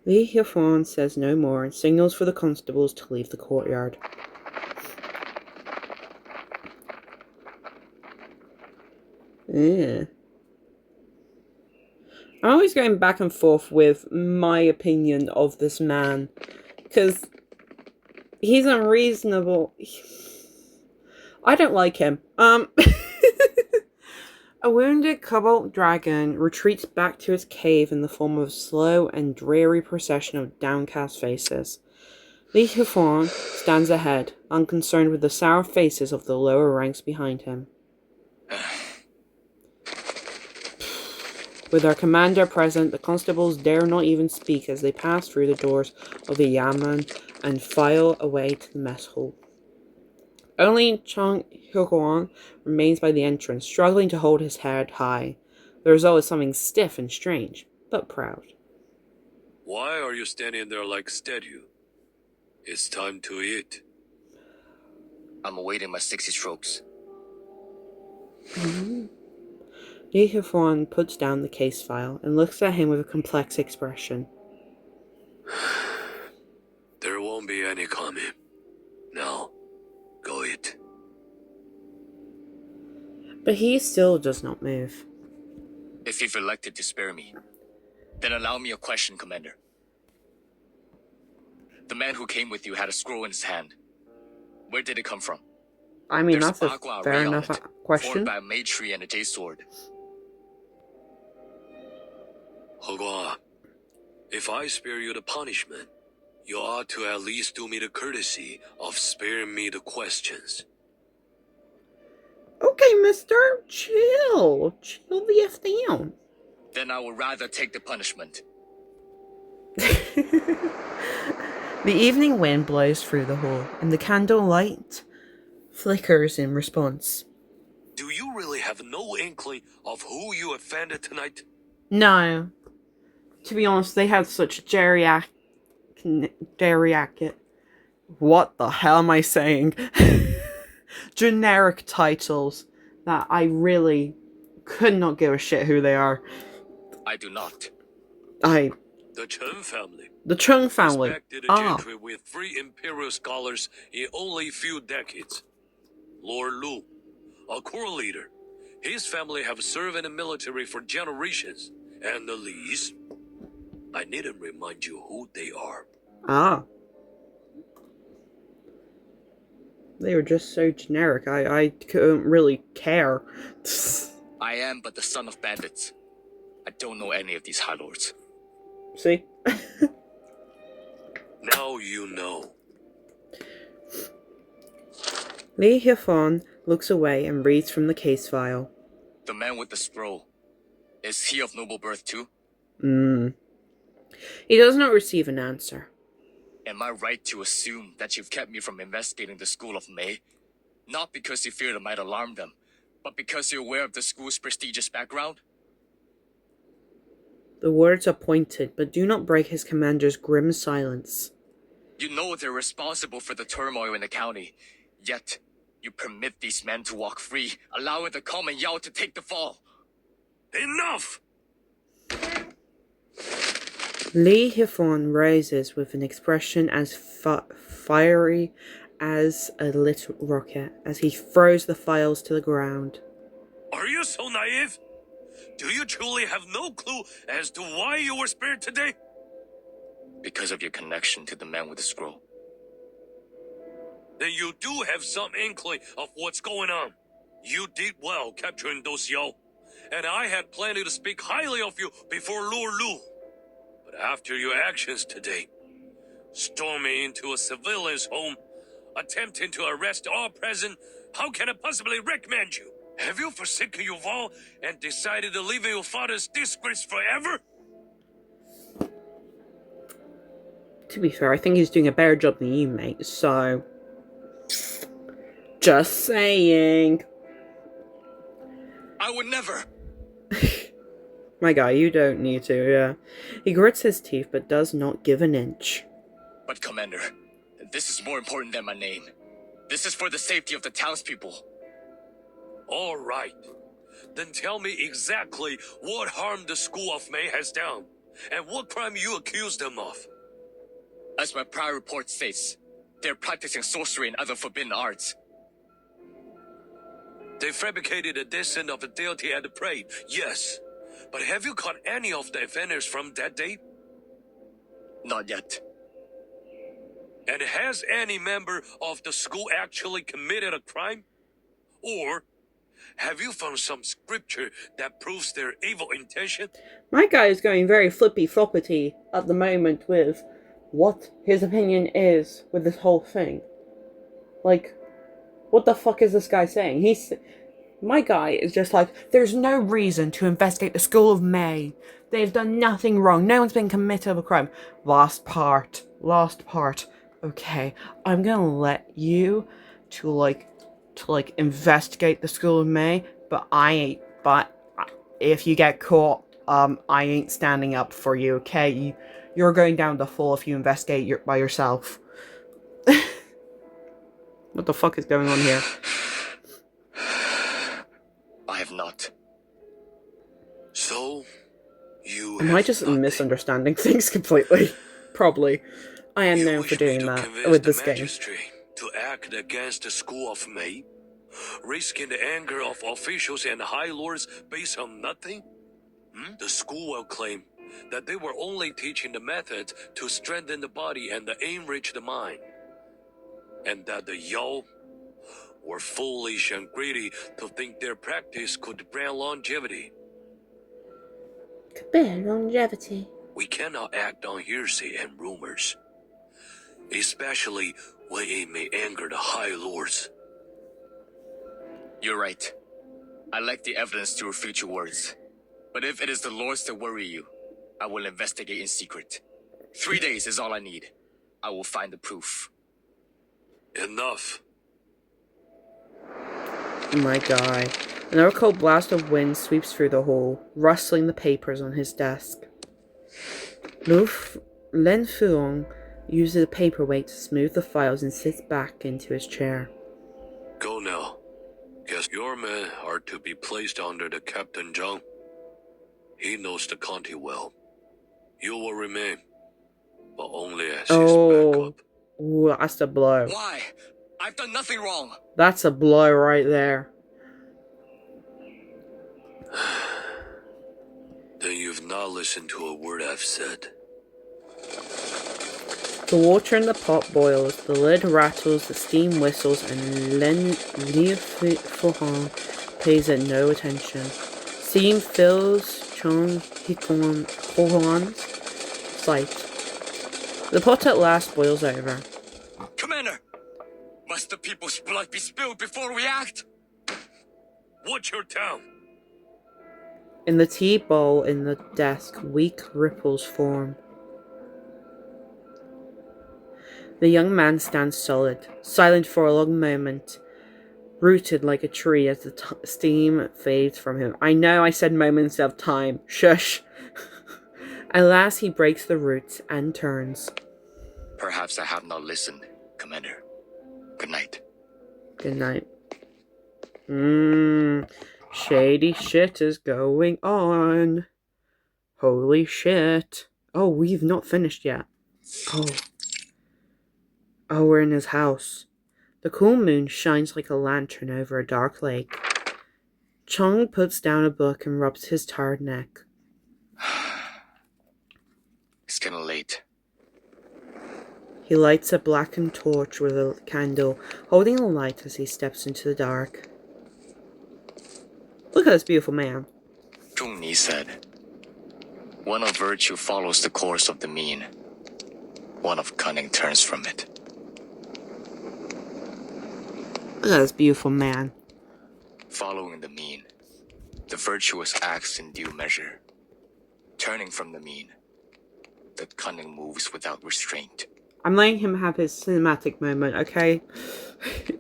Li Hufeng says no more and signals for the constables to leave the courtyard. Yeah. I'm always going back and forth with my opinion of this man, because he's unreasonable. I don't like him. A wounded cobalt dragon retreats back to its cave in the form of a slow and dreary procession of downcast faces. Li Hufeng stands ahead, unconcerned with the sour faces of the lower ranks behind him. With our commander present, the constables dare not even speak as they pass through the doors of the Yamen and file away to the mess hall. Only Chang Hyukwon remains by the entrance, struggling to hold his head high. The result is something stiff and strange, but proud. Why are you standing there like statue? It's time to eat. I'm awaiting my 60 strokes. Lee Hyukwon puts down the case file and looks at him with a complex expression. There won't be any coming. Now, go eat. But he still does not move. If you've elected to spare me, then allow me a question, Commander. The man who came with you had a scroll in his hand. Where did it come from? I mean, There's that's a Bagua fair array on enough it, question. formed by a Mei tree and a J sword. Hogwa, if I spare you the punishment, you ought to at least do me the courtesy of sparing me the questions. Okay, mister, chill. Chill the F down. Then I would rather take the punishment. The evening wind blows through the hall, and the candle light flickers in response. Do you really have no inkling of who you offended tonight? No. To be honest, they have such geriatric... What the hell am I saying? Generic titles that I really could not give a shit who they are. I do not. The Chen family. The Chung family. Respected gentry with 3 imperial scholars in only few decades. Lord Lu, a core leader. His family have served in the military for generations. And the Lees, I needn't remind you who they are. They were just so generic. I couldn't really care. I am but the son of bandits. I don't know any of these High Lords. See? Now you know. Lee Hyukwon looks away and reads from the case file. The man with the scroll. Is he of noble birth too? He does not receive an answer. Am I right to assume that you've kept me from investigating the school of Mei? Not because you feared it might alarm them, but because you're aware of the school's prestigious background? The words are pointed, but do not break his commander's grim silence. You know they're responsible for the turmoil in the county, yet you permit these men to walk free, allowing the common Yao to take the fall. Enough! Lee Hyukwon rises with an expression as fiery as a lit rocket as he throws the files to the ground. Are you so naive? Do you truly have no clue as to why you were spared today? Because of your connection to the man with the scroll. Then you do have some inkling of what's going on. You did well capturing those Yao, and I had plenty to speak highly of you before Lord Lu. But after your actions today, storming into a civilian's home, attempting to arrest all present, how can I possibly recommend you? Have you forsaken your vow and decided to live in your father's disgrace forever? To be fair, I think he's doing a better job than you, mate, so... Just saying. I would never. My guy, you don't need to, yeah. He grits his teeth, but does not give an inch. But Commander, this is more important than my name. This is for the safety of the townspeople. All right. Then tell me exactly what harm the School of Mei has done, and what crime you accuse them of. As my prior report states, they're practicing sorcery and other forbidden arts. They fabricated a descent of a deity at the parade, yes. But have you caught any of the offenders from that date? Not yet. And has any member of the school actually committed a crime? Or have you found some scripture that proves their evil intention? My guy is going very flippy-floppity at the moment with what his opinion is with this whole thing. Like, what the fuck is this guy saying? My guy is just like, there's no reason to investigate the School of Mei. They've done nothing wrong. No one's been committed of a crime. Last part. okay, I'm gonna let you to investigate the School of May, but if you get caught, I ain't standing up for you, okay? You're going down the hole if you investigate by yourself. What the fuck is going on here? I have not. So, you Am have I just nothing. misunderstanding things completely? Probably. I am You known for wish me doing to that convince with the this game. magistrate to act against the School of May, risking the anger of officials and high lords based on nothing? The school will claim that they were only teaching the method to strengthen the body and enrich the mind, and that the Yao were foolish and greedy to think their practice could bring longevity. Longevity. We cannot act on hearsay and rumors, especially when it may anger the high lords. You're right. I lack the evidence to refute your words. But if it is the lords that worry you, I will investigate in secret. 3 days is all I need. I will find the proof. Enough. My guy. Another cold blast of wind sweeps through the hall, rustling the papers on his desk. Len Fuong uses a paperweight to smooth the files and sits back into his chair. Go now. Guess your men are to be placed under the Captain Zhang. He knows the county well. You will remain, but only as his backup. Ooh, that's a blow. Why? I've done nothing wrong. That's a blow right there. Then you've not listened to a word I've said. The water in the pot boils, the lid rattles, the steam whistles, and Liu Fuhong pays it no attention. Steam fills Chong Hikon's sight. The pot at last boils over. Commander! Must the people's blood be spilled before we act? Watch your tongue! In the tea bowl in the desk, weak ripples form. The young man stands solid, silent for a long moment, rooted like a tree as the steam fades from him. I know I said moments of time. Shush. At last he breaks the roots and turns. Perhaps I have not listened, Commander. Good night. Good night. Shady shit is going on. Holy shit. Oh, we've not finished yet. Oh, we're in his house. The cool moon shines like a lantern over a dark lake. Chong puts down a book and rubs his tired neck. It's getting late. He lights a blackened torch with a candle, holding the light as he steps into the dark. Look at this beautiful man. Zhong Ni said, one of virtue follows the course of the mean. One of cunning turns from it. Look at this beautiful man. Following the mean, the virtuous acts in due measure. Turning from the mean, the cunning moves without restraint. I'm letting him have his cinematic moment, okay?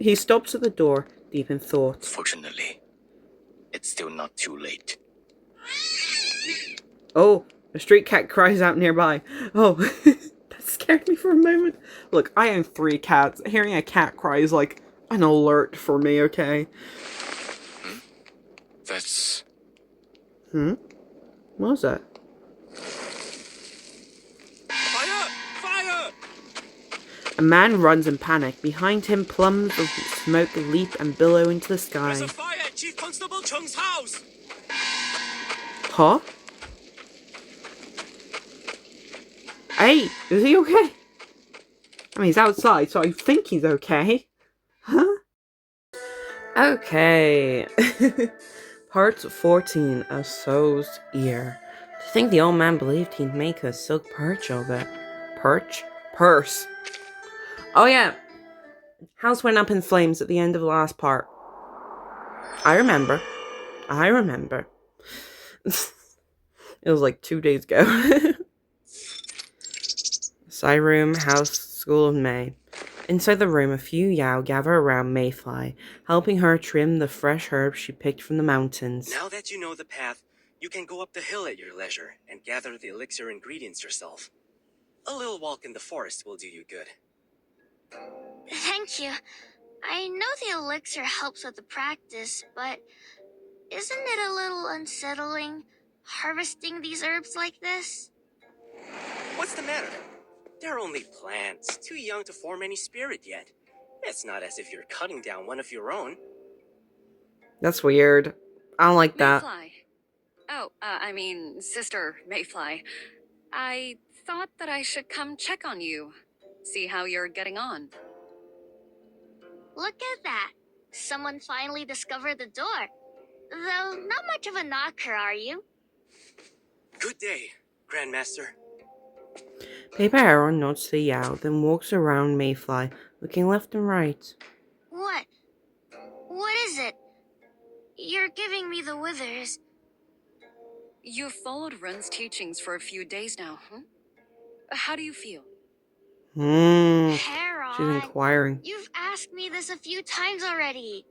He stops at the door, deep in thought. Fortunately, it's still not too late. Oh, a street cat cries out nearby. Oh, that scared me for a moment. Look, I own 3 cats. Hearing a cat cry is like an alert for me, okay? That's... What was that? Fire! Fire! A man runs in panic. Behind him, plumes of smoke leap and billow into the sky. There's a fire at Chief Constable Chung's house! Huh? Hey, is he okay? I mean, he's outside, so I think he's okay. Huh? Okay. Part 14 of So's Ear. To think the old man believed he'd make a silk perch of it. Perch? Purse. Oh yeah. House went up in flames at the end of the last part. I remember. It was like 2 days ago. Side room, house School of May. Inside the room, a few Yao gather around Mayfly, helping her trim the fresh herbs she picked from the mountains. Now that you know the path, you can go up the hill at your leisure and gather the elixir ingredients yourself. A little walk in the forest will do you good. Thank you. I know the elixir helps with the practice, but isn't it a little unsettling harvesting these herbs like this? What's the matter? They're only plants, too young to form any spirit yet. It's not as if you're cutting down one of your own. That's weird. I don't like that. Mayfly. Oh, I mean, Sister Mayfly. I thought that I should come check on you. See how you're getting on. Look at that. Someone finally discovered the door. Though not much of a knocker, are you? Good day, Grandmaster. Paper Heron nods to Yao, then walks around Mayfly, looking left and right. What? What is it? You're giving me the withers. You've followed Ren's teachings for a few days now, huh? How do you feel? Heron, She's inquiring. you've asked me this a few times already.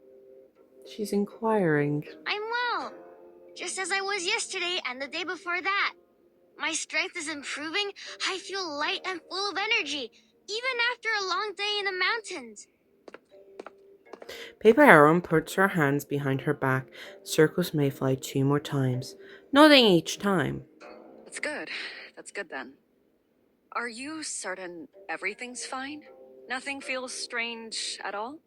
She's inquiring. I'm well, just as I was yesterday and the day before that. My strength is improving. I feel light and full of energy, even after a long day in the mountains. Paper Heron puts her hands behind her back, circles Mayfly 2 more times, nodding each time. That's good. That's good then. Are you certain everything's fine? Nothing feels strange at all?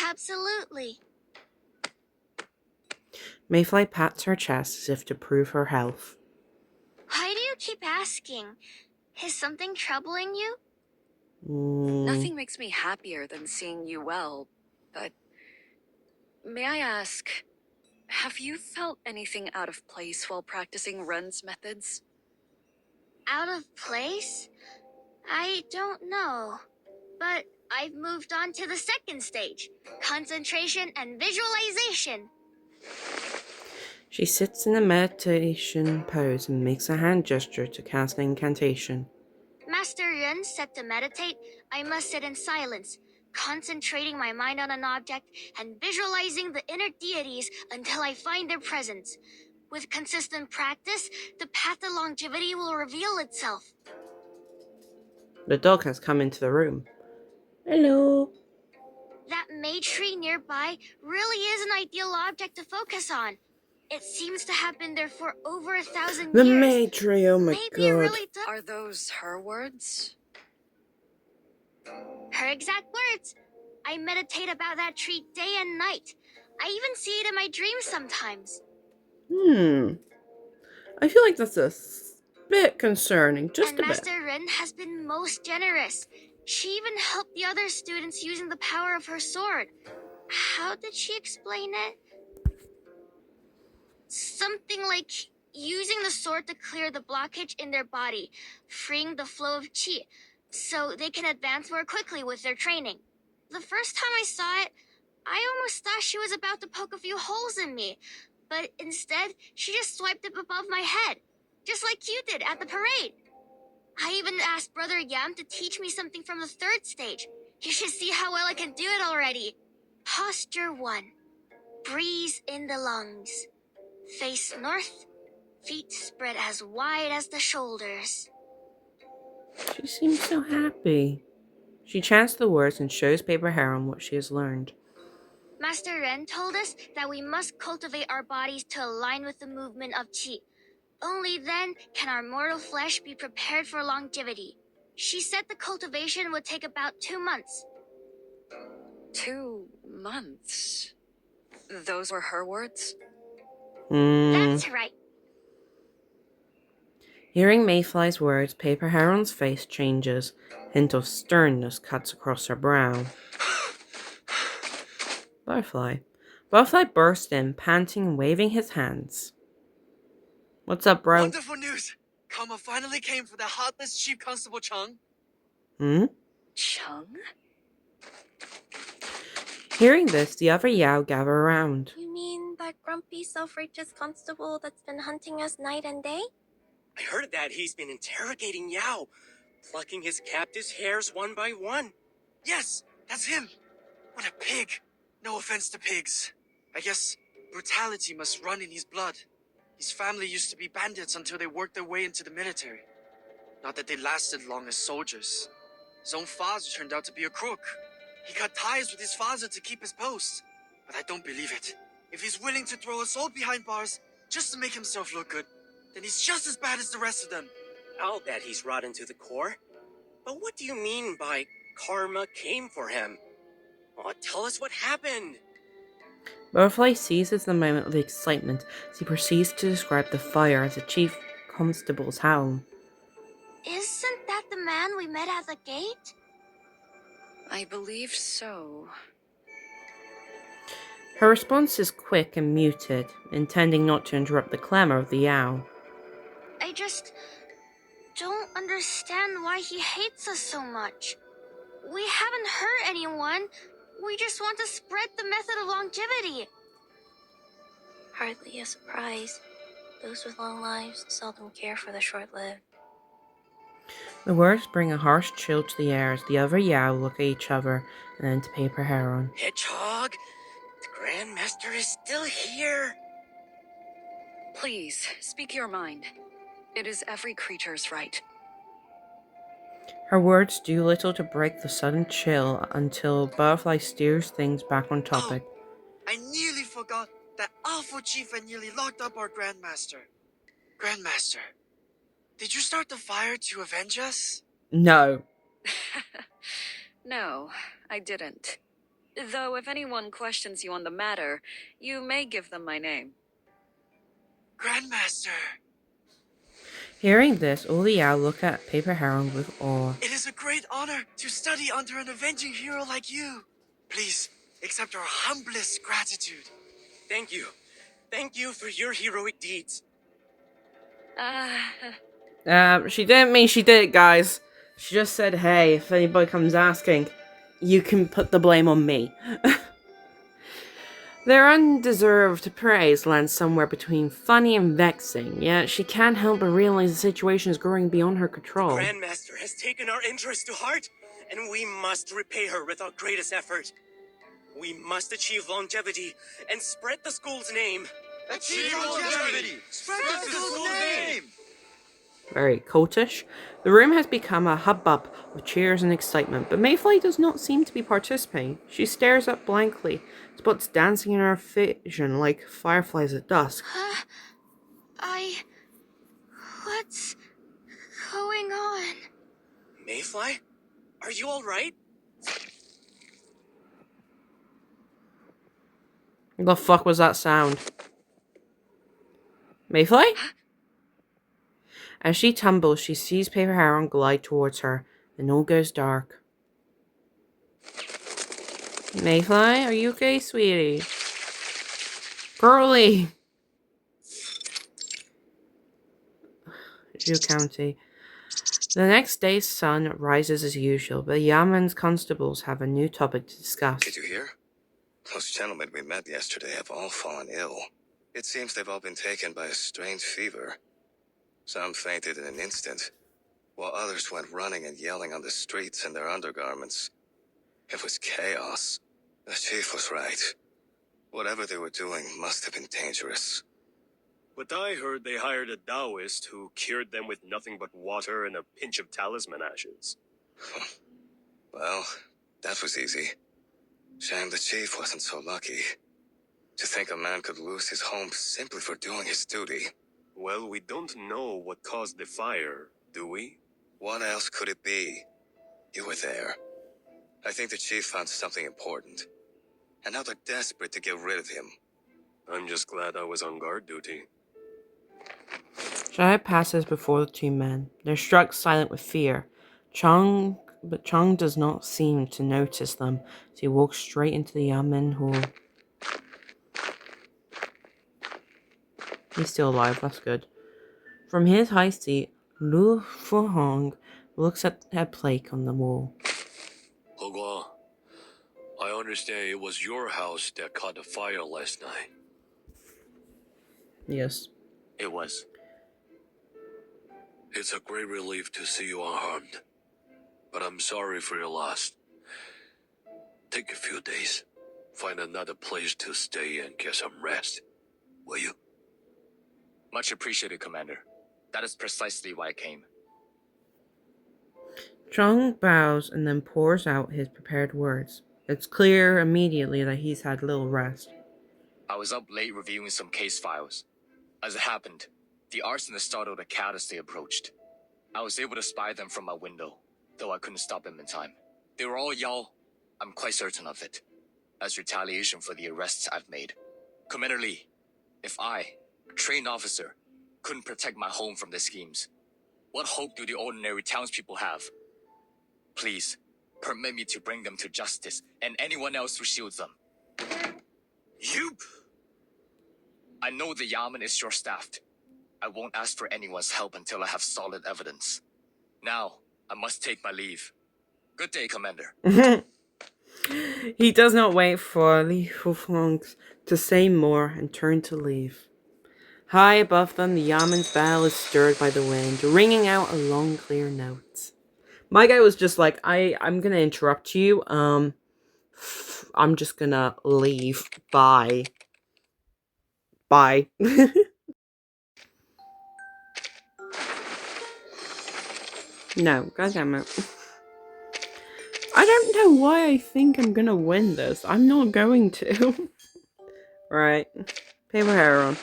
Absolutely. Mayfly pats her chest as if to prove her health. Why do you keep asking? Is something troubling you? Nothing makes me happier than seeing you well, but may I ask, have you felt anything out of place while practicing Ren's methods? Out of place? I don't know. But I've moved on to the second stage, concentration and visualization. She sits in a meditation pose and makes a hand gesture to cast an incantation. Master Ren said to meditate, I must sit in silence, concentrating my mind on an object and visualizing the inner deities until I find their presence. With consistent practice, the path to longevity will reveal itself. The dog has come into the room. Hello. That May tree nearby really is an ideal object to focus on. It seems to have been there for over 1,000 The years. May tree, oh my Maybe god. it really does. Are those her words? Her exact words. I meditate about that tree day and night. I even see it in my dreams sometimes. I feel like that's a bit concerning, just and a bit. Master Ren has been most generous. She even helped the other students using the power of her sword. How did she explain it? Something like using the sword to clear the blockage in their body, freeing the flow of chi, so they can advance more quickly with their training. The first time I saw it, I almost thought she was about to poke a few holes in me, but instead, she just swiped it above my head, just like you did at the parade. I even asked Brother Yam to teach me something from the third stage. You should see how well I can do it already. Posture 1. Breeze in the lungs. Face north. Feet spread as wide as the shoulders. She seems so happy. She chants the words and shows Paper Heron what she has learned. Master Ren told us that we must cultivate our bodies to align with the movement of chi. Only then can our mortal flesh be prepared for longevity. She said the cultivation would take about 2 months. 2 months? Those were her words? That's right. Hearing Mayfly's words, Paper Heron's face changes. Hint of sternness cuts across her brow. Butterfly. Butterfly burst in, panting and waving his hands. What's up, bro? Wonderful news! Karma finally came for the heartless Chief Constable Chung. Chung? Hearing this, the other Yao gather around. You mean that grumpy, self-righteous constable that's been hunting us night and day? I heard that he's been interrogating Yao, plucking his captive's hairs one by one. Yes, that's him. What a pig. No offense to pigs. I guess brutality must run in his blood. His family used to be bandits until they worked their way into the military. Not that they lasted long as soldiers. His own father turned out to be a crook. He cut ties with his father to keep his post. But I don't believe it. If he's willing to throw us all behind bars just to make himself look good, then he's just as bad as the rest of them. I'll bet he's rotten to the core. But what do you mean by karma came for him? Oh, tell us what happened. Butterfly seizes the moment with excitement as he proceeds to describe the fire as the chief constable's home. Isn't that the man we met at the gate? I believe so. Her response is quick and muted, intending not to interrupt the clamor of the owl. I just don't understand why he hates us so much. We haven't hurt anyone. We just want to spread the method of longevity. Hardly a surprise. Those with long lives seldom care for the short-lived. The words bring a harsh chill to the air as the other Yao look at each other and then to Paper Heron. Hedgehog, the Grandmaster is still here. Please, speak your mind. It is every creature's right. Her words do little to break the sudden chill until Butterfly steers things back on topic. Oh, I nearly forgot that awful chief had nearly locked up our Grandmaster. Grandmaster, did you start the fire to avenge us? No. No, I didn't. Though if anyone questions you on the matter, you may give them my name. Grandmaster, Hearing this, all the Yao look at Paper Heron with awe. it is a great honor to study under an avenging hero like you. Please, accept our humblest gratitude. Thank you. Thank you for your heroic deeds. She didn't mean she did it, guys. She just said, hey, if anybody comes asking, you can put the blame on me. Their undeserved praise lands somewhere between funny and vexing, yet she can't help but realize the situation is growing beyond her control. Grandmaster has taken our interest to heart, and we must repay her with our greatest effort. We must achieve longevity and spread the school's name. Achieve longevity! Spread the school's name! Very cultish. The room has become a hubbub of cheers and excitement, but Mayfly does not seem to be participating. She stares up blankly, spots dancing in her vision like fireflies at dusk. What's going on? Mayfly? Are you alright? What the fuck was that sound? Mayfly? As she tumbles, she sees Paper Heron glide towards her, and all goes dark. Mayfly, are you okay, sweetie? Girly! Zhu County. The next day's sun rises as usual, but Yaman's constables have a new topic to discuss. Did you hear? Those gentlemen we met yesterday have all fallen ill. It seems they've all been taken by a strange fever. Some fainted in an instant, while others went running and yelling on the streets in their undergarments. It was chaos. The chief was right. Whatever they were doing must have been dangerous. But I heard they hired a Taoist who cured them with nothing but water and a pinch of talisman ashes. Well, that was easy. Shame the chief wasn't so lucky. To think a man could lose his home simply for doing his duty. Well, we don't know what caused the fire, do we? What else could it be? You were there. I think the chief found something important. And now they're desperate to get rid of him. I'm just glad I was on guard duty. Shai passes before the two men. They're struck silent with fear. But Chong does not seem to notice them as he walks straight into the Yamen hall. He's still alive, that's good. From his high seat, Lu Fuhong looks at a plaque on the wall. He Guo, I understand it was your house that caught the fire last night. Yes. It was. It's a great relief to see you unharmed. but I'm sorry for your loss. Take a few days. Find another place to stay and get some rest. Will you? Much appreciated, Commander. That is precisely why I came. Chung bows and then pours out his prepared words. It's clear immediately that he's had little rest. I was up late reviewing some case files. As it happened, the arsonist startled a cat as they approached. I was able to spy them from my window, though I couldn't stop them in time. They were all Yao. I'm quite certain of it, as retaliation for the arrests I've made. Commander Lee, if I, a trained officer, couldn't protect my home from their schemes, what hope do the ordinary townspeople have? Please, permit me to bring them to justice and anyone else who shields them. You... I know the Yamen is short-staffed. I won't ask for anyone's help until I have solid evidence. Now, I must take my leave. Good day, Commander. He does not wait for Li Hufeng to say more and turn to leave. High above them, the Yamen's bell is stirred by the wind, ringing out a long, clear note. My guy was just like, I'm gonna interrupt you. I'm just gonna leave. Bye. Bye. No, goddammit. I don't know why I think I'm gonna win this. I'm not going to. Right. Paper Heron.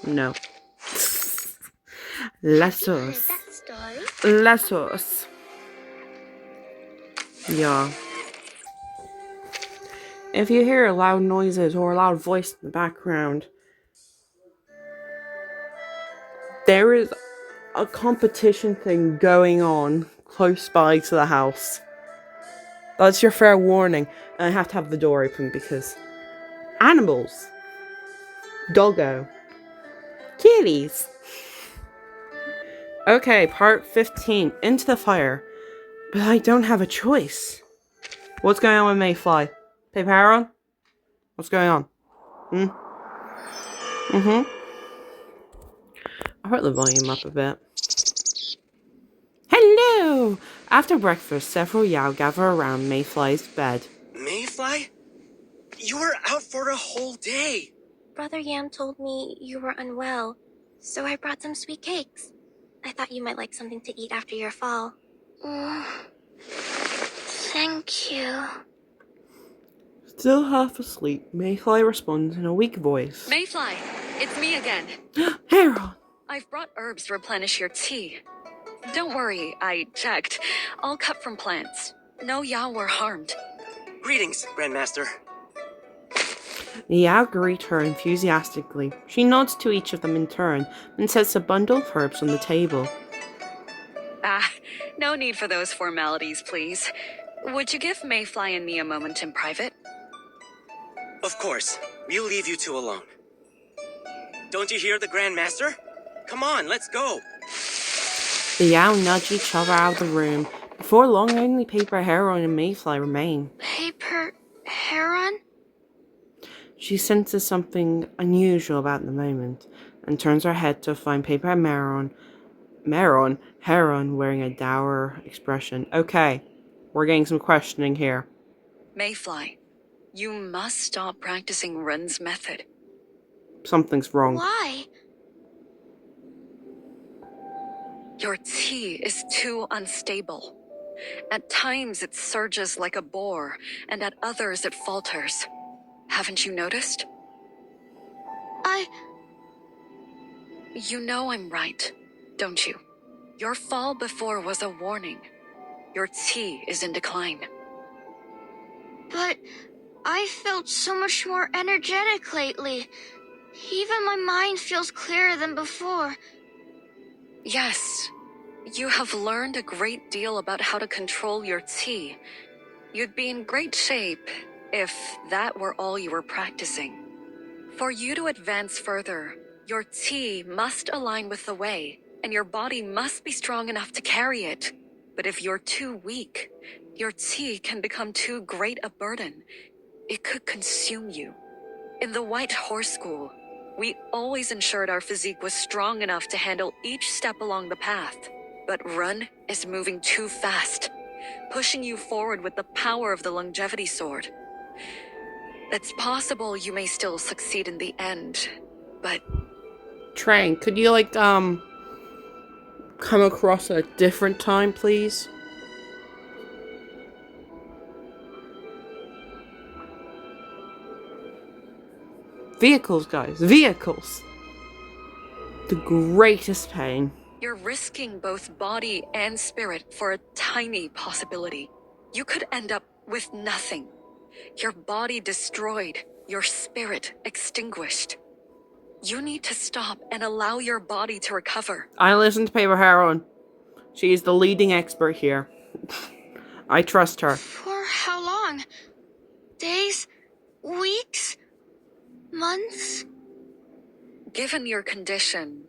No. Lesos. Lesos. Yeah. If you hear loud noises or a loud voice in the background, there is a competition thing going on close by to the house. That's your fair warning. And I have to have the door open because animals. Doggo. Kitties. Okay, part 15. Into the fire. But I don't have a choice. What's going on with Mayfly? Paper Heron? What's going on? I'll put the volume up a bit. Hello! After breakfast, several Yao gather around Mayfly's bed. Mayfly? You were out for a whole day. Brother Yam told me you were unwell, so I brought some sweet cakes. I thought you might like something to eat after your fall. Thank you. Still half asleep, Mayfly responds in a weak voice. Mayfly, it's me again. Heron! I've brought herbs to replenish your tea. Don't worry, I checked. All cut from plants. No Yao were harmed. Greetings, Grandmaster. The Yao greet her enthusiastically. She nods to each of them in turn and sets a bundle of herbs on the table. No need for those formalities, please. Would you give Mayfly and me a moment in private? Of course. We'll leave you two alone. Don't you hear the Grandmaster? Come on, let's go. The Yao nudge each other out of the room. Before long, only Paper Heron and Mayfly remain. Paper Heron? She senses something unusual about the moment and turns her head to find Paper Heron wearing a dour expression. Okay, we're getting some questioning here. Mayfly, you must stop practicing Ren's method. Something's wrong. Why? Your tea is too unstable. At times it surges like a boar, and at others it falters. Haven't you noticed? You know I'm right, don't you? Your fall before was a warning. Your tea is in decline. But I felt so much more energetic lately. Even my mind feels clearer than before. Yes, you have learned a great deal about how to control your tea. You'd be in great shape if that were all you were practicing. For you to advance further, your tea must align with the way, and your body must be strong enough to carry it. But if you're too weak, your tea can become too great a burden. It could consume you. In the White Horse School, we always ensured our physique was strong enough to handle each step along the path. But Ren is moving too fast. pushing you forward with the power of the longevity sword. It's possible you may still succeed in the end, but... Train, could you, like, come across at a different time, please? Vehicles, guys. Vehicles. The greatest pain. You're risking both body and spirit for a tiny possibility. You could end up with nothing. Your body destroyed, your spirit extinguished. You need to stop and allow your body to recover. I listen to Paper Heron. She is the leading expert here. I trust her. For how long? Days? Weeks? Months? Given your condition,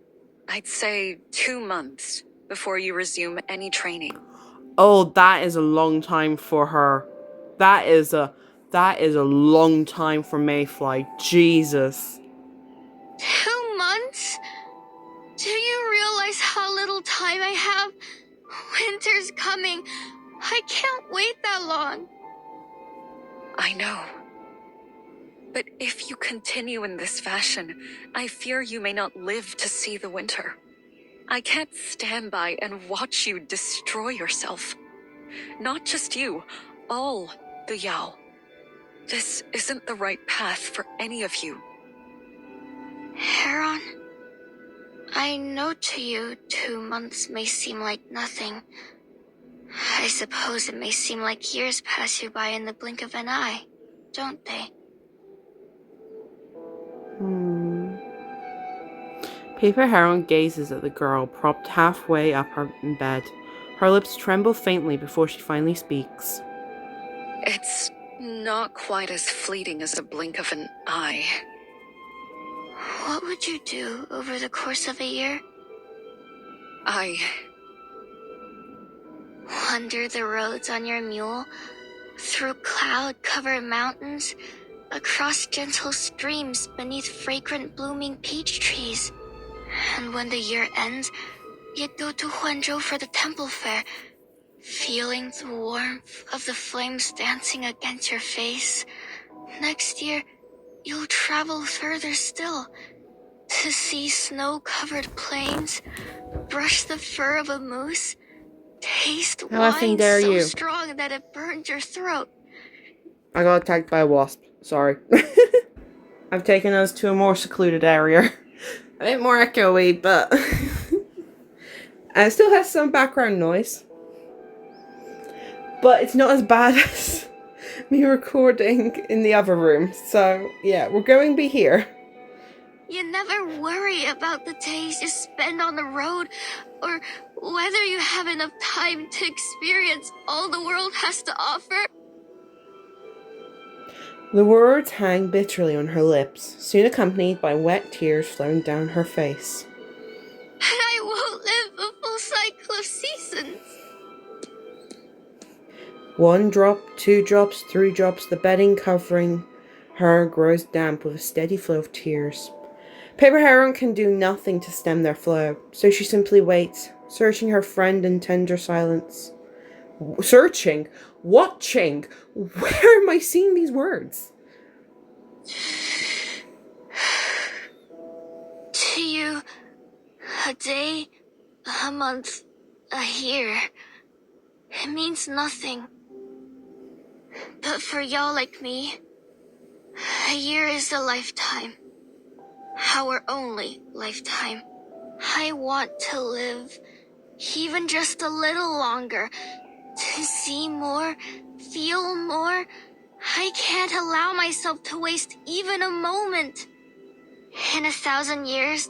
I'd say 2 months before you resume any training. Oh, that is a long time for her. That is a long time for Mayfly. Jesus. 2 months? Do you realize how little time I have? Winter's coming. I can't wait that long. I know. But if you continue in this fashion, I fear you may not live to see the winter. I can't stand by and watch you destroy yourself. Not just you, all the Yao. This isn't the right path for any of you. Heron, I know to you 2 months may seem like nothing. I suppose it may seem like years pass you by in the blink of an eye, don't they? Paper Heron gazes at the girl propped halfway up in bed. Her lips tremble faintly before she finally speaks. It's not quite as fleeting as a blink of an eye. What would you do over the course of a year? Wander the roads on your mule, through cloud-covered mountains, across gentle streams beneath fragrant blooming peach trees. And when the year ends, you'd go to Huanzhou for the temple fair, feeling the warmth of the flames dancing against your face. Next year, you'll travel further still, to see snow-covered plains, brush the fur of a moose, taste wine so strong that it burns your throat. I got attacked by a wasp. Sorry. I've taken us to a more secluded area. A bit more echoey, but... and it still has some background noise. But it's not as bad as me recording in the other room. So, yeah, we're going to be here. You never worry about the days you spend on the road, or whether you have enough time to experience all the world has to offer. The words hang bitterly on her lips, soon accompanied by wet tears flowing down her face. And I won't live a full cycle of seasons. 1 drop, 2 drops, 3 drops, the bedding covering her grows damp with a steady flow of tears. Paper Heron can do nothing to stem their flow, so she simply waits, searching her friend in tender silence. Searching? Watching? Where am I seeing these words? To you, a day, a month, a year, it means nothing. But for y'all like me, a year is a lifetime. Our only lifetime. I want to live, even just a little longer, to see more, feel more. I can't allow myself to waste even a moment. In 1,000 years,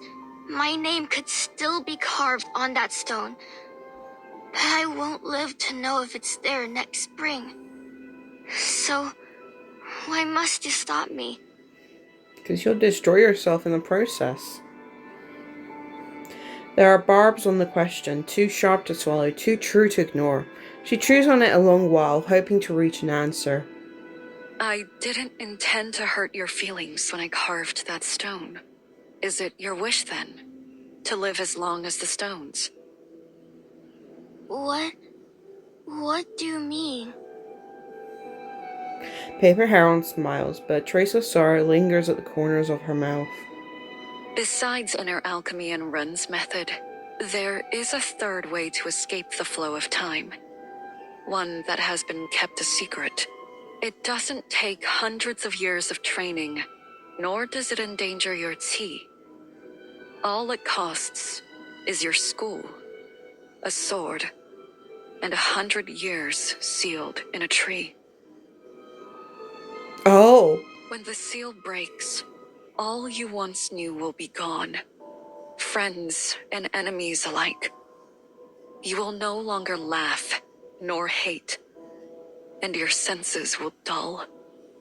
my name could still be carved on that stone. But I won't live to know if it's there next spring. So, why must you stop me? Because you'll destroy yourself in the process. There are barbs on the question, too sharp to swallow, too true to ignore. She chews on it a long while, hoping to reach an answer. I didn't intend to hurt your feelings when I carved that stone. Is it your wish, then? To live as long as the stones? What? What do you mean? Paper Heron smiles, but a trace of sorrow lingers at the corners of her mouth. Besides inner alchemy and Run's method, there is a third way to escape the flow of time. One that has been kept a secret. It doesn't take hundreds of years of training, nor does it endanger your tea. All it costs is your school, a sword, and 100 years sealed in a tree. Oh! When the seal breaks, all you once knew will be gone. Friends and enemies alike. You will no longer laugh, nor hate, and your senses will dull.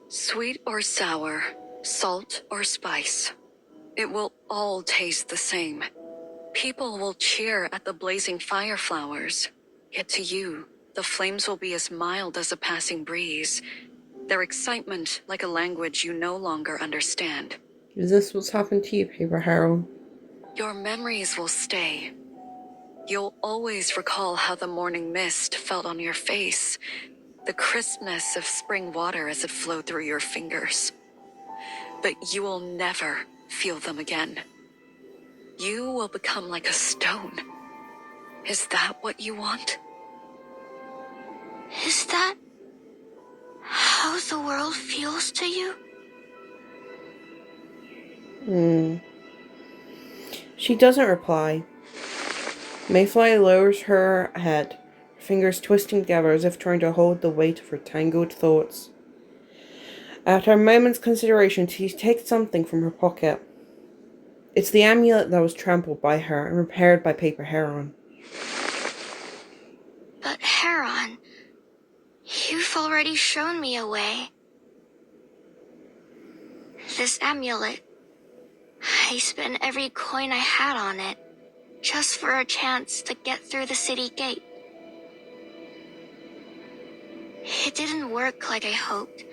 Sweet or sour, salt or spice, it will all taste the same. People will cheer at the blazing fire flowers, yet to you, the flames will be as mild as a passing breeze, their excitement like a language you no longer understand. Is this what's happened to you, Paper Heron? Your memories will stay. You'll always recall how the morning mist felt on your face, the crispness of spring water as it flowed through your fingers. But you will never feel them again. You will become like a stone. Is that what you want? Is that how the world feels to you? She doesn't reply. Mayfly lowers her head, her fingers twisting together as if trying to hold the weight of her tangled thoughts. After a moment's consideration, she takes something from her pocket. It's the amulet that was trampled by her and repaired by Paper Heron. But Heron, you've already shown me a way. This amulet, I spent every coin I had on it, just for a chance to get through the city gate. It didn't work like I hoped,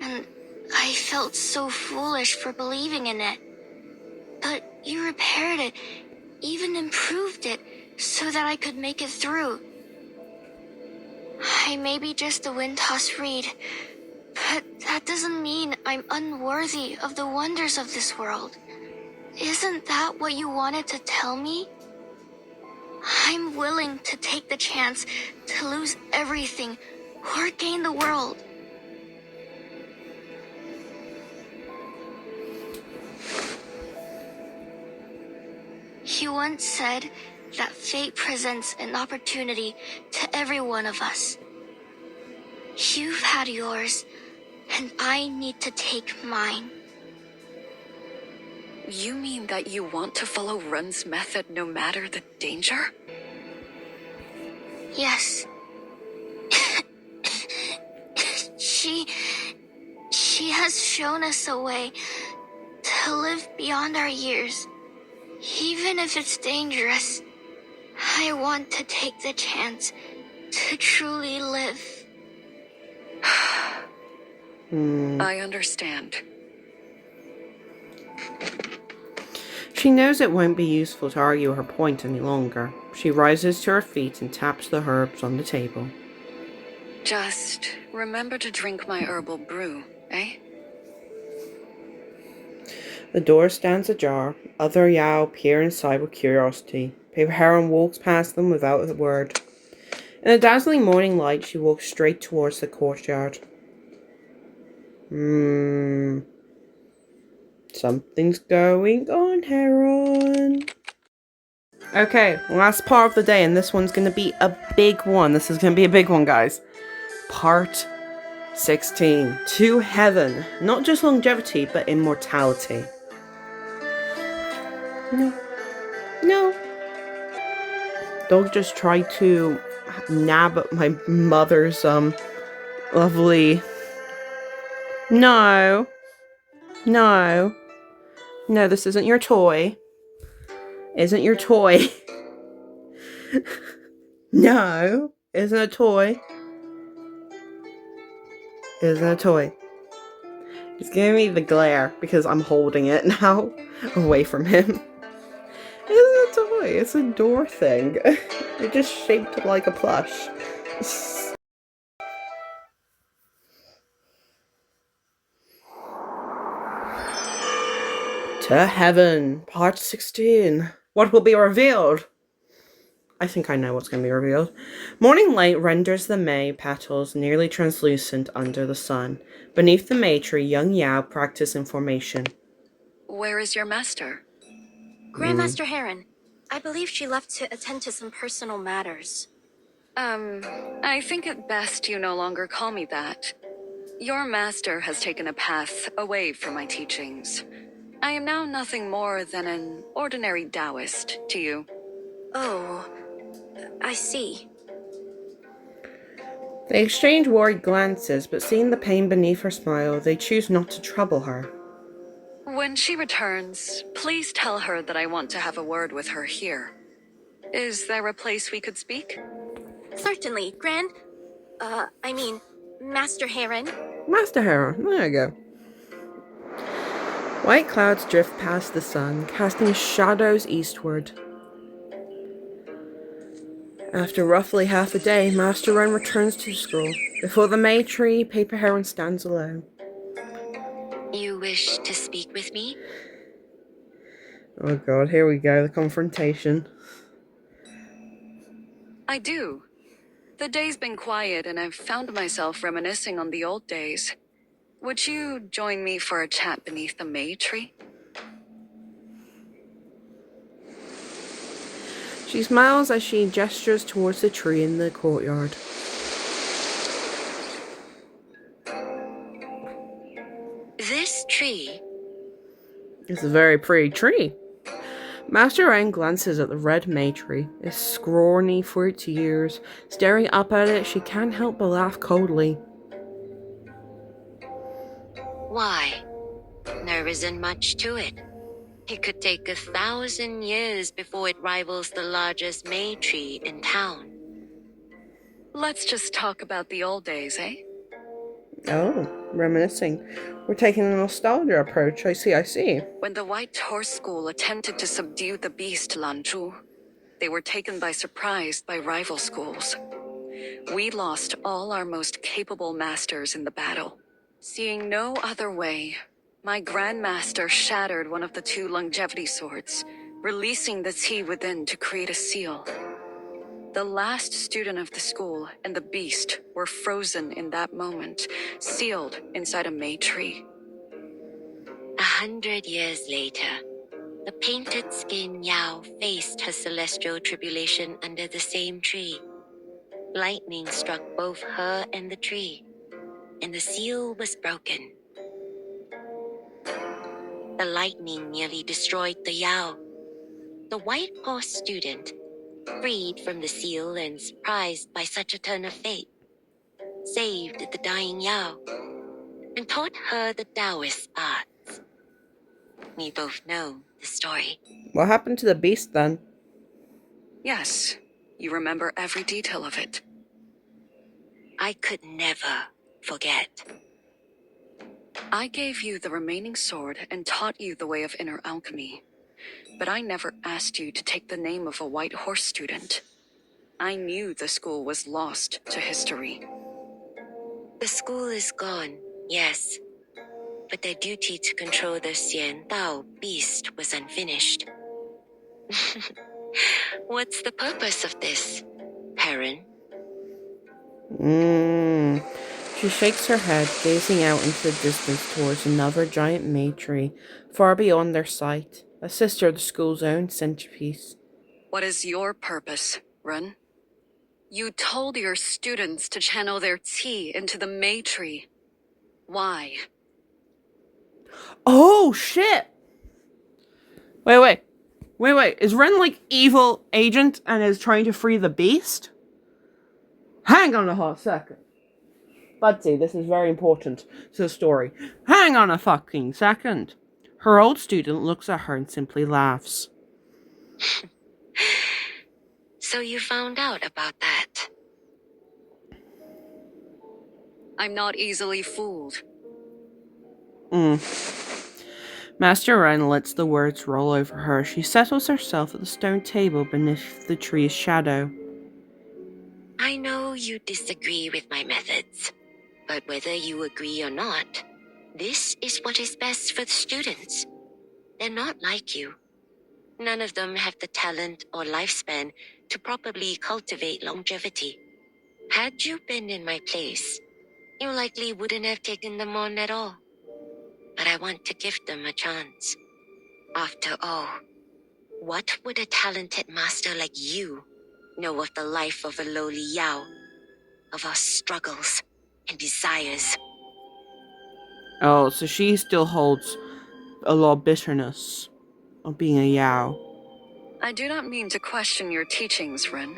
and I felt so foolish for believing in it. But you repaired it, even improved it, so that I could make it through. I may be just a wind-tossed reed, but that doesn't mean I'm unworthy of the wonders of this world. Isn't that what you wanted to tell me? I'm willing to take the chance to lose everything or gain the world. You once said that fate presents an opportunity to every one of us. You've had yours, and I need to take mine. You mean that you want to follow Run's method no matter the danger? Yes. She has shown us a way to live beyond our years. Even if it's dangerous, I want to take the chance to truly live. I understand. She knows it won't be useful to argue her point any longer. She rises to her feet and taps the herbs on the table. Just remember to drink my herbal brew, eh? The door stands ajar. Other Yao peer inside with curiosity. Paper Heron walks past them without a word. In the dazzling morning light, she walks straight towards the courtyard. Something's going on, Heron. Okay, last part of the day, and this one's gonna be a big one. This is gonna be a big one, guys. Part 16. To heaven. Not just longevity, but immortality. No. Don't just try to nab at my mother's, lovely... No, this isn't your toy. Isn't your toy. No, isn't a toy. Isn't a toy. He's giving me the glare because I'm holding it now away from him. Isn't a toy. It's a door thing. It's just shaped like a plush. To Heaven, Part 16. What will be revealed? I think I know what's going to be revealed. Morning light renders the May petals nearly translucent under the sun. Beneath the May tree, young Yao practice in formation. Where is your master? Grandmaster Heron. I believe she left to attend to some personal matters. I think it best you no longer call me that. Your master has taken a path away from my teachings. I am now nothing more than an ordinary Taoist to you. Oh, I see. They exchange worried glances, but seeing the pain beneath her smile, they choose not to trouble her. When she returns, please tell her that I want to have a word with her here. Is there a place we could speak? Certainly, Master Heron. Master Heron, there you go. White clouds drift past the sun, casting shadows eastward. After roughly half a day, Master Heron returns to school. Before the May tree, Paper Heron stands alone. You wish to speak with me? Oh god, here we go, the confrontation. I do. The day's been quiet and I've found myself reminiscing on the old days. Would you join me for a chat beneath the May tree? She smiles as she gestures towards the tree in the courtyard. This tree? It's a very pretty tree. Master Heron glances at the red May tree, its scrawny fruity ears. Staring up at it, she can't help but laugh coldly. Why? There isn't much to it. It could take 1,000 years before it rivals the largest May tree in town. Let's just talk about the old days, eh? Oh, reminiscing. We're taking a nostalgia approach. I see. When the White Horse School attempted to subdue the beast Lanzhu, they were taken by surprise by rival schools. We lost all our most capable masters in the battle. Seeing no other way, my grandmaster shattered one of the 2 longevity swords, releasing the tea within to create a seal. The last student of the school and the beast were frozen in that moment, sealed inside a May tree. 100 years later, the painted skin Yao faced her celestial tribulation under the same tree. Lightning struck both her and the tree, and the seal was broken. The lightning nearly destroyed the Yao. The White Horse student, freed from the seal and surprised by such a turn of fate, saved the dying Yao and taught her the Taoist arts. We both know the story. What happened to the beast then? Yes, you remember every detail of it. I could never forget. I gave you the remaining sword and taught you the way of inner alchemy. But I never asked you to take the name of a White Horse student. I knew the school was lost to history. The school is gone, yes. But their duty to control the Xian Dao beast was unfinished. What's the purpose of this, Heron? She shakes her head, gazing out into the distance towards another giant May tree, far beyond their sight, a sister of the school's own centerpiece. What is your purpose, Ren? You told your students to channel their tea into the May tree. Why? Oh, shit! Wait. Is Ren like evil agent and is trying to free the beast? Hang on a hot second. Budsy, this is very important to the story. Hang on a fucking second. Her old student looks at her and simply laughs. So you found out about that? I'm not easily fooled. Master Ren lets the words roll over her. She settles herself at the stone table beneath the tree's shadow. I know you disagree with my methods, but whether you agree or not, this is what is best for the students. They're not like you. None of them have the talent or lifespan to properly cultivate longevity. Had you been in my place, you likely wouldn't have taken them on at all. But I want to give them a chance. After all, what would a talented master like you know of the life of a lowly Yao, of our struggles and desires? Oh, so she still holds a lot of bitterness of being a Yao. I do not mean to question your teachings, Ren.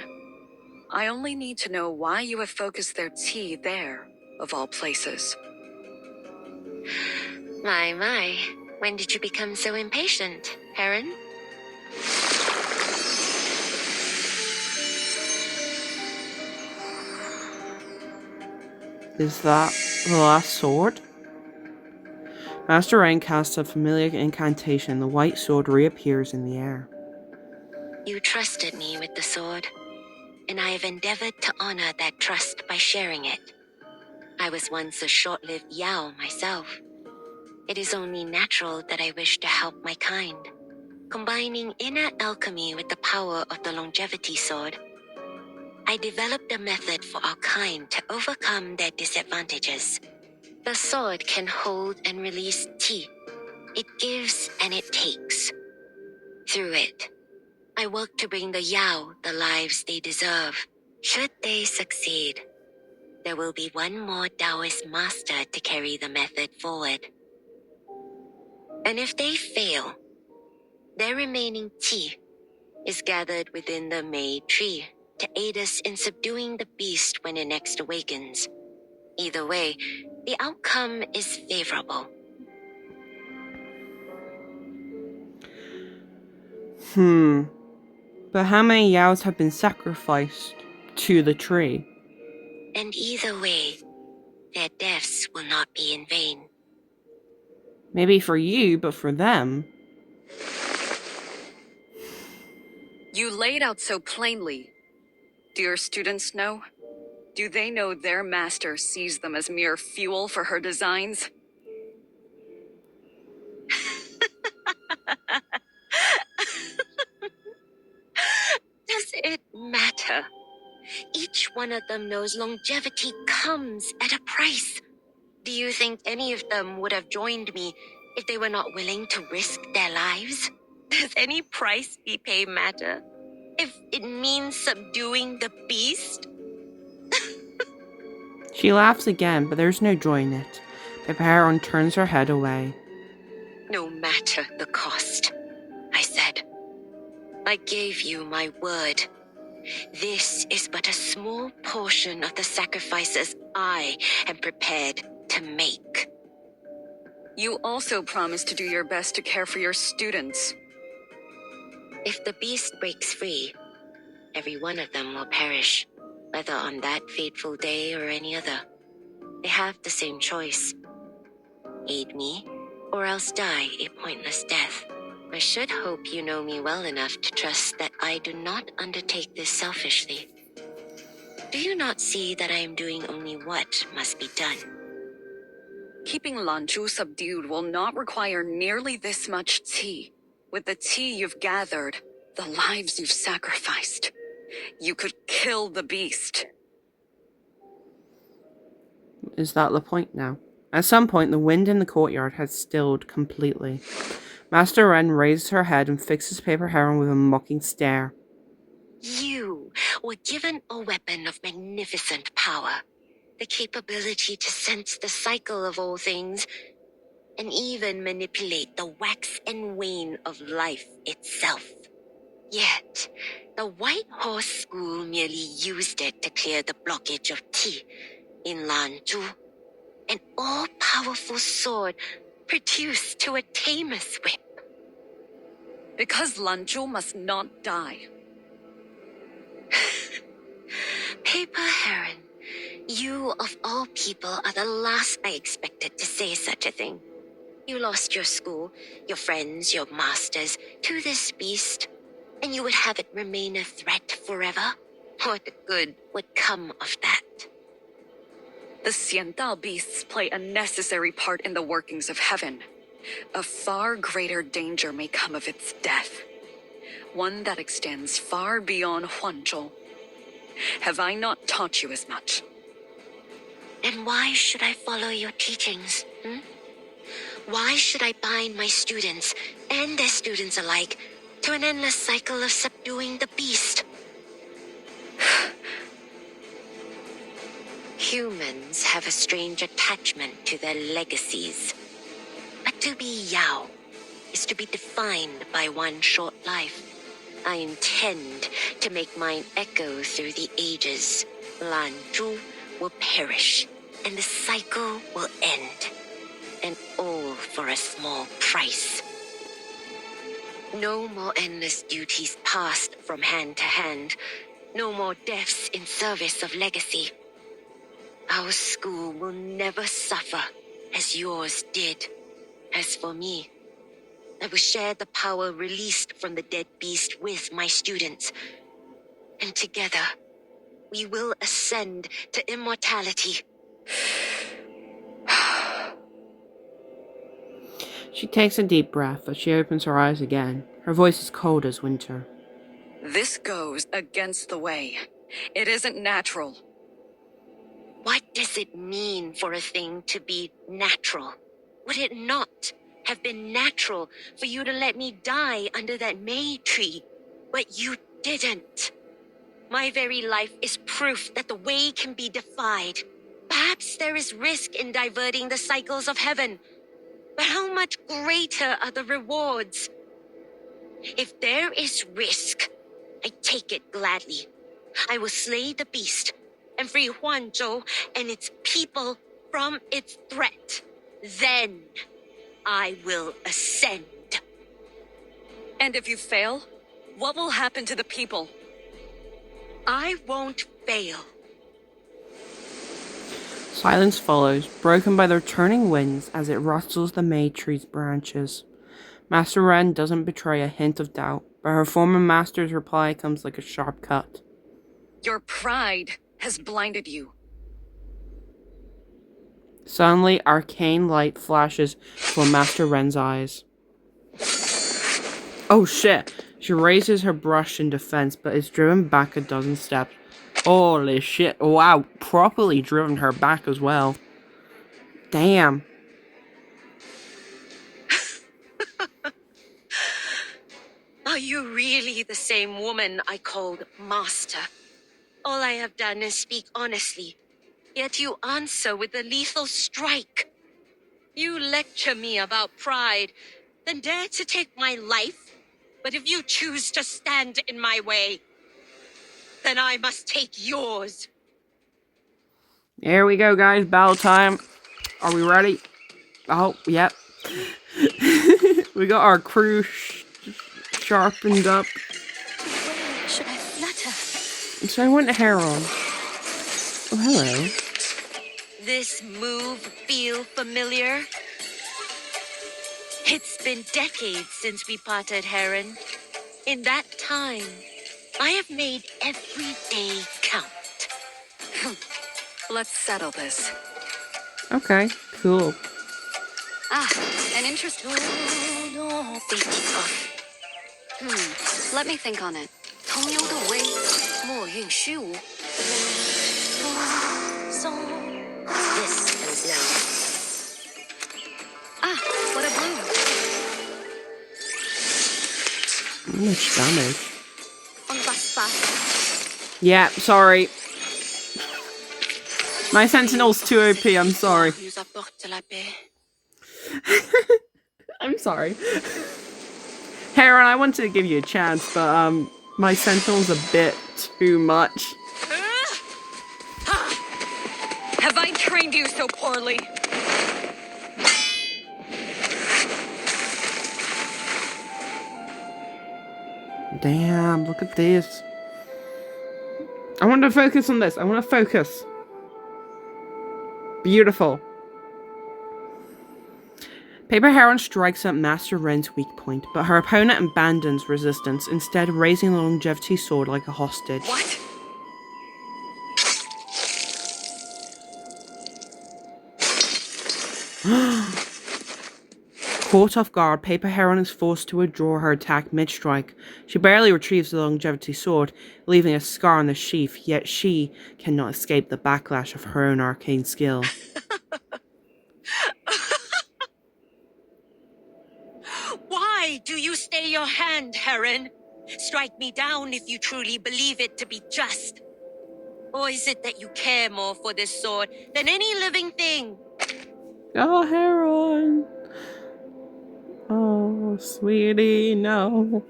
I only need to know why you have focused their tea there, of all places. My. When did you become so impatient, Heron? Is that the last sword? Master Rain casts a familiar incantation. The white sword reappears in the air. You trusted me with the sword, and I have endeavored to honor that trust by sharing it. I was once a short-lived Yao myself. It is only natural that I wish to help my kind. Combining inner alchemy with the power of the longevity sword, I developed a method for our kind to overcome their disadvantages. The sword can hold and release tea. It gives and it takes. Through it, I work to bring the Yao the lives they deserve. Should they succeed, there will be one more Taoist master to carry the method forward. And if they fail, their remaining tea is gathered within the Mei tree to aid us in subduing the beast when it next awakens. Either way, the outcome is favorable. But how many Yaos have been sacrificed to the tree? And either way, their deaths will not be in vain. Maybe for you, but for them. You laid out so plainly. Do your students know? Do they know their master sees them as mere fuel for her designs? Does it matter? Each one of them knows longevity comes at a price. Do you think any of them would have joined me if they were not willing to risk their lives? Does any price we pay matter? If it means subduing the beast? She laughs again, but there's no joy in it. Pepper Heron turns her head away. No matter the cost, I said. I gave you my word. This is but a small portion of the sacrifices I am prepared to make. You also promised to do your best to care for your students. If the beast breaks free, every one of them will perish, whether on that fateful day or any other. They have the same choice. Aid me, or else die a pointless death. I should hope you know me well enough to trust that I do not undertake this selfishly. Do you not see that I am doing only what must be done? Keeping Lanzhu subdued will not require nearly this much tea. With the tea you've gathered, the lives you've sacrificed, you could kill the beast. Is that the point now? At some point, the wind in the courtyard had stilled completely. Master Ren raises her head and fixes Paper Heron with a mocking stare. You were given a weapon of magnificent power, the capability to sense the cycle of all things, and even manipulate the wax and wane of life itself. Yet, the White Horse School merely used it to clear the blockage of Qi in Lanzhu, an all-powerful sword produced to a tamer's whip. Because Lanzhu must not die. Paper Heron, you of all people are the last I expected to say such a thing. You lost your school, your friends, your masters to this beast, and you would have it remain a threat forever? What good would come of that? The Xiandao beasts play a necessary part in the workings of heaven. A far greater danger may come of its death. One that extends far beyond Huanzhou. Have I not taught you as much? Then why should I follow your teachings? Why should I bind my students, and their students alike, to an endless cycle of subduing the beast? Humans have a strange attachment to their legacies. But to be Yao is to be defined by one short life. I intend to make mine echo through the ages. Lan Zhu will perish, and the cycle will end. And all for a small price. No more endless duties passed from hand to hand. No more deaths in service of legacy. Our school will never suffer as yours did. As for me, I will share the power released from the dead beast with my students. And together, we will ascend to immortality. She takes a deep breath as she opens her eyes again. Her voice is cold as winter. This goes against the way. It isn't natural. What does it mean for a thing to be natural? Would it not have been natural for you to let me die under that May tree? But you didn't. My very life is proof that the way can be defied. Perhaps there is risk in diverting the cycles of heaven. But how much greater are the rewards? If there is risk, I take it gladly. I will slay the beast and free Huanzhou and its people from its threat. Then I will ascend. And if you fail, what will happen to the people? I won't fail. Silence follows, broken by the returning winds as it rustles the May tree's branches. Master Ren doesn't betray a hint of doubt, but her former master's reply comes like a sharp cut. Your pride has blinded you. Suddenly, arcane light flashes before Master Ren's eyes. Oh shit! She raises her brush in defense, but is driven back a dozen steps. Holy shit, wow, properly driven her back as well. Damn. Are you really the same woman I called master? All I have done is speak honestly, yet you answer with a lethal strike. You lecture me about pride, then dare to take my life? But if you choose to stand in my way, then I must take yours. Here we go, guys, battle time. Are we ready? Oh, yep. We got our crew sharpened up. Where should I flutter? So I went to Heron. Oh, hello. This move feel familiar? It's been decades since we parted, Heron. In that time, I have made every day count. Let's settle this. Okay, cool. An interesting... Let me think on it. 同游的微，莫运虚无。This ends now. What a bloom. How much damage? 放个 buff Yeah, sorry. My Sentinel's too OP, I'm sorry. I'm sorry. Heron, I wanted to give you a chance, but my Sentinel's a bit too much. Have I trained you so poorly? Damn, look at this. I want to focus on this. I want to focus. Beautiful. Paper Heron strikes at Master Ren's weak point, but her opponent abandons resistance, instead raising the longevity sword like a hostage. What? Caught off guard, Paper Heron is forced to withdraw her attack mid-strike. She barely retrieves the longevity sword, leaving a scar on the sheath, yet she cannot escape the backlash of her own arcane skill. Why do you stay your hand, Heron? Strike me down if you truly believe it to be just. Or is it that you care more for this sword than any living thing? Oh, Heron. Oh, sweetie, no.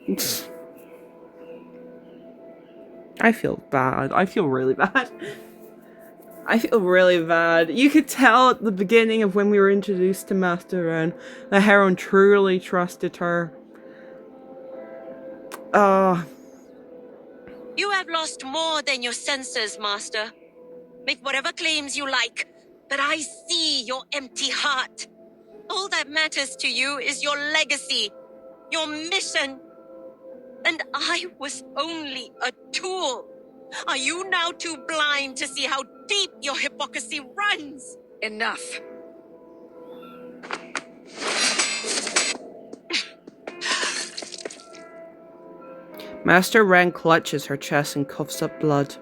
I feel bad. I feel really bad. I feel really bad. You could tell at the beginning of when we were introduced to Master Ren that Heron truly trusted her. You have lost more than your senses, Master. Make whatever claims you like, but I see your empty heart. All that matters to you is your legacy, your mission. And I was only a tool. Are you now too blind to see how deep your hypocrisy runs? Enough. Master Ren clutches her chest and coughs up blood.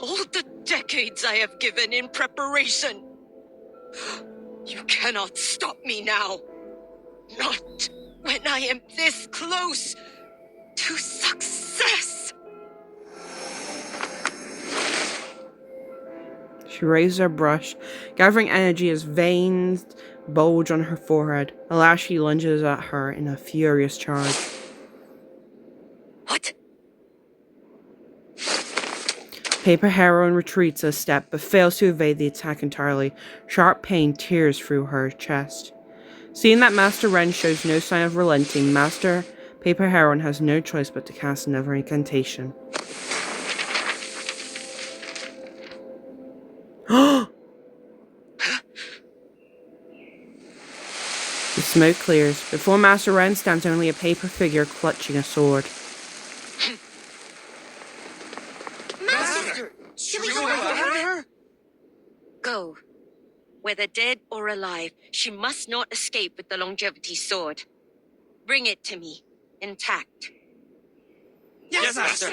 All the decades I have given in preparation. You cannot stop me now. Not when I am this close to success. She raises her brush, gathering energy as veins bulge on her forehead. Alas, she lunges at her in a furious charge. What? Paper Heron retreats a step, but fails to evade the attack entirely. Sharp pain tears through her chest. Seeing that Master Ren shows no sign of relenting, Master Paper Heron has no choice but to cast another incantation. The smoke clears. Before Master Ren stands only a paper figure clutching a sword. Master! Should we go after her? Go. Whether dead or alive, she must not escape with the longevity sword. Bring it to me, intact. Yes, Master!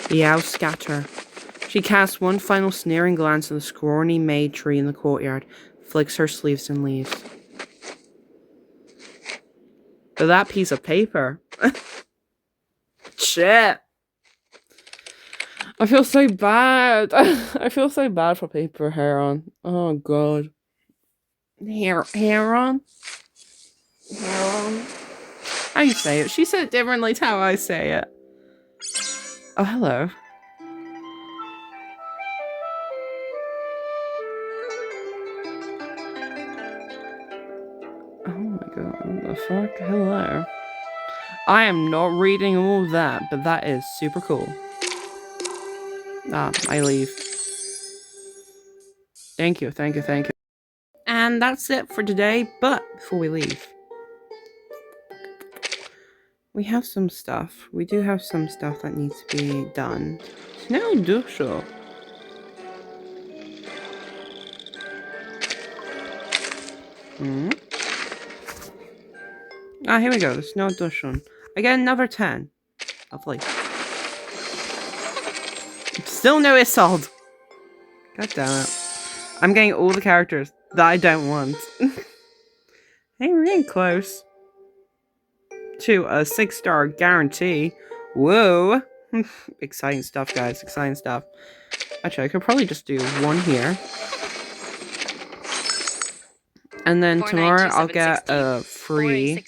The owls scatter. She casts one final sneering glance at the scrawny May tree in the courtyard, flicks her sleeves and leaves. But that piece of paper. Shit. I feel so bad. I feel so bad for Paper Heron. Oh god. Heron? Heron? How you say it? She said it differently to how I say it. Oh, hello. Oh my god, what the fuck? Hello. I am not reading all that, but that is super cool. I leave. Thank you. And that's it for today, but before we leave, we have some stuff. We do have some stuff that needs to be done. Snäll duscha. Here we go. The snow duschen. I get another 10. Lovely. Still no Isolde. God damn it. I'm getting all the characters that I don't want. Hey, we're getting close to a 6-star guarantee. Whoa. Exciting stuff, guys. Exciting stuff. Actually, I could probably just do one here. And then tomorrow I'll get a free.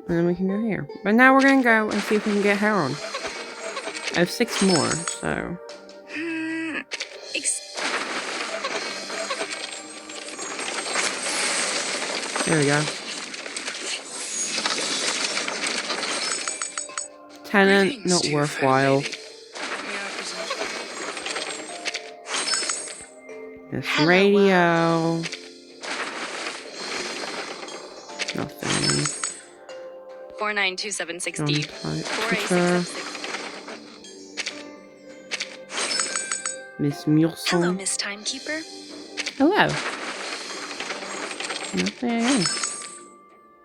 And then we can go here. But now we're going to go and see if we can get Heron. I have 6 more, so. There we go. Tenant, not worthwhile. This radio. Nothing. 492760. 4866. Miss Murson. Hello, Miss Timekeeper. Hello. Nothing.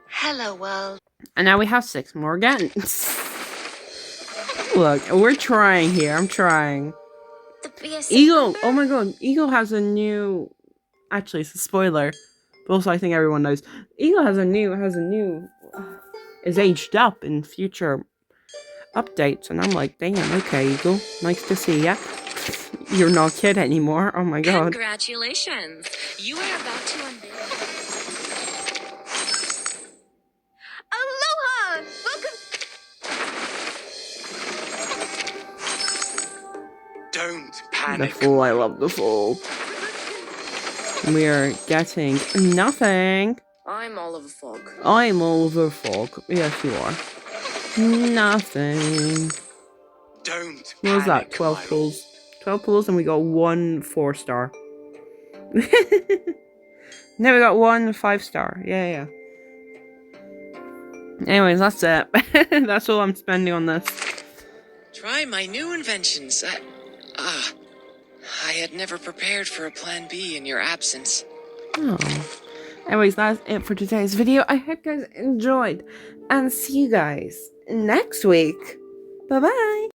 Hello, world. And now we have 6 more again. Look, we're trying here. I'm trying. The BSA Eagle! number? Oh my god, Eagle has a new... Actually, it's a spoiler. But also, I think everyone knows. Eagle has a new... is aged up in future updates. And I'm like, damn, okay, Eagle. Nice to see ya. You're not a kid anymore. Oh my god. Congratulations. You are about to unveil. Aloha! Welcome. Don't The panic. Fool, I love The Fool. We're getting nothing. I'm Oliver Fogg. I'm Oliver Fogg. Yes, you are. Nothing. Don't What was that? panic, 12 my pulls. 12 pulls and we got 1 4-star. Now we got 1 5-star. Yeah. Anyways, that's it. That's all I'm spending on this. Try my new inventions. I had never prepared for a plan B in your absence. Oh. Anyways, that's it for today's video. I hope you guys enjoyed. And see you guys next week. Bye-bye.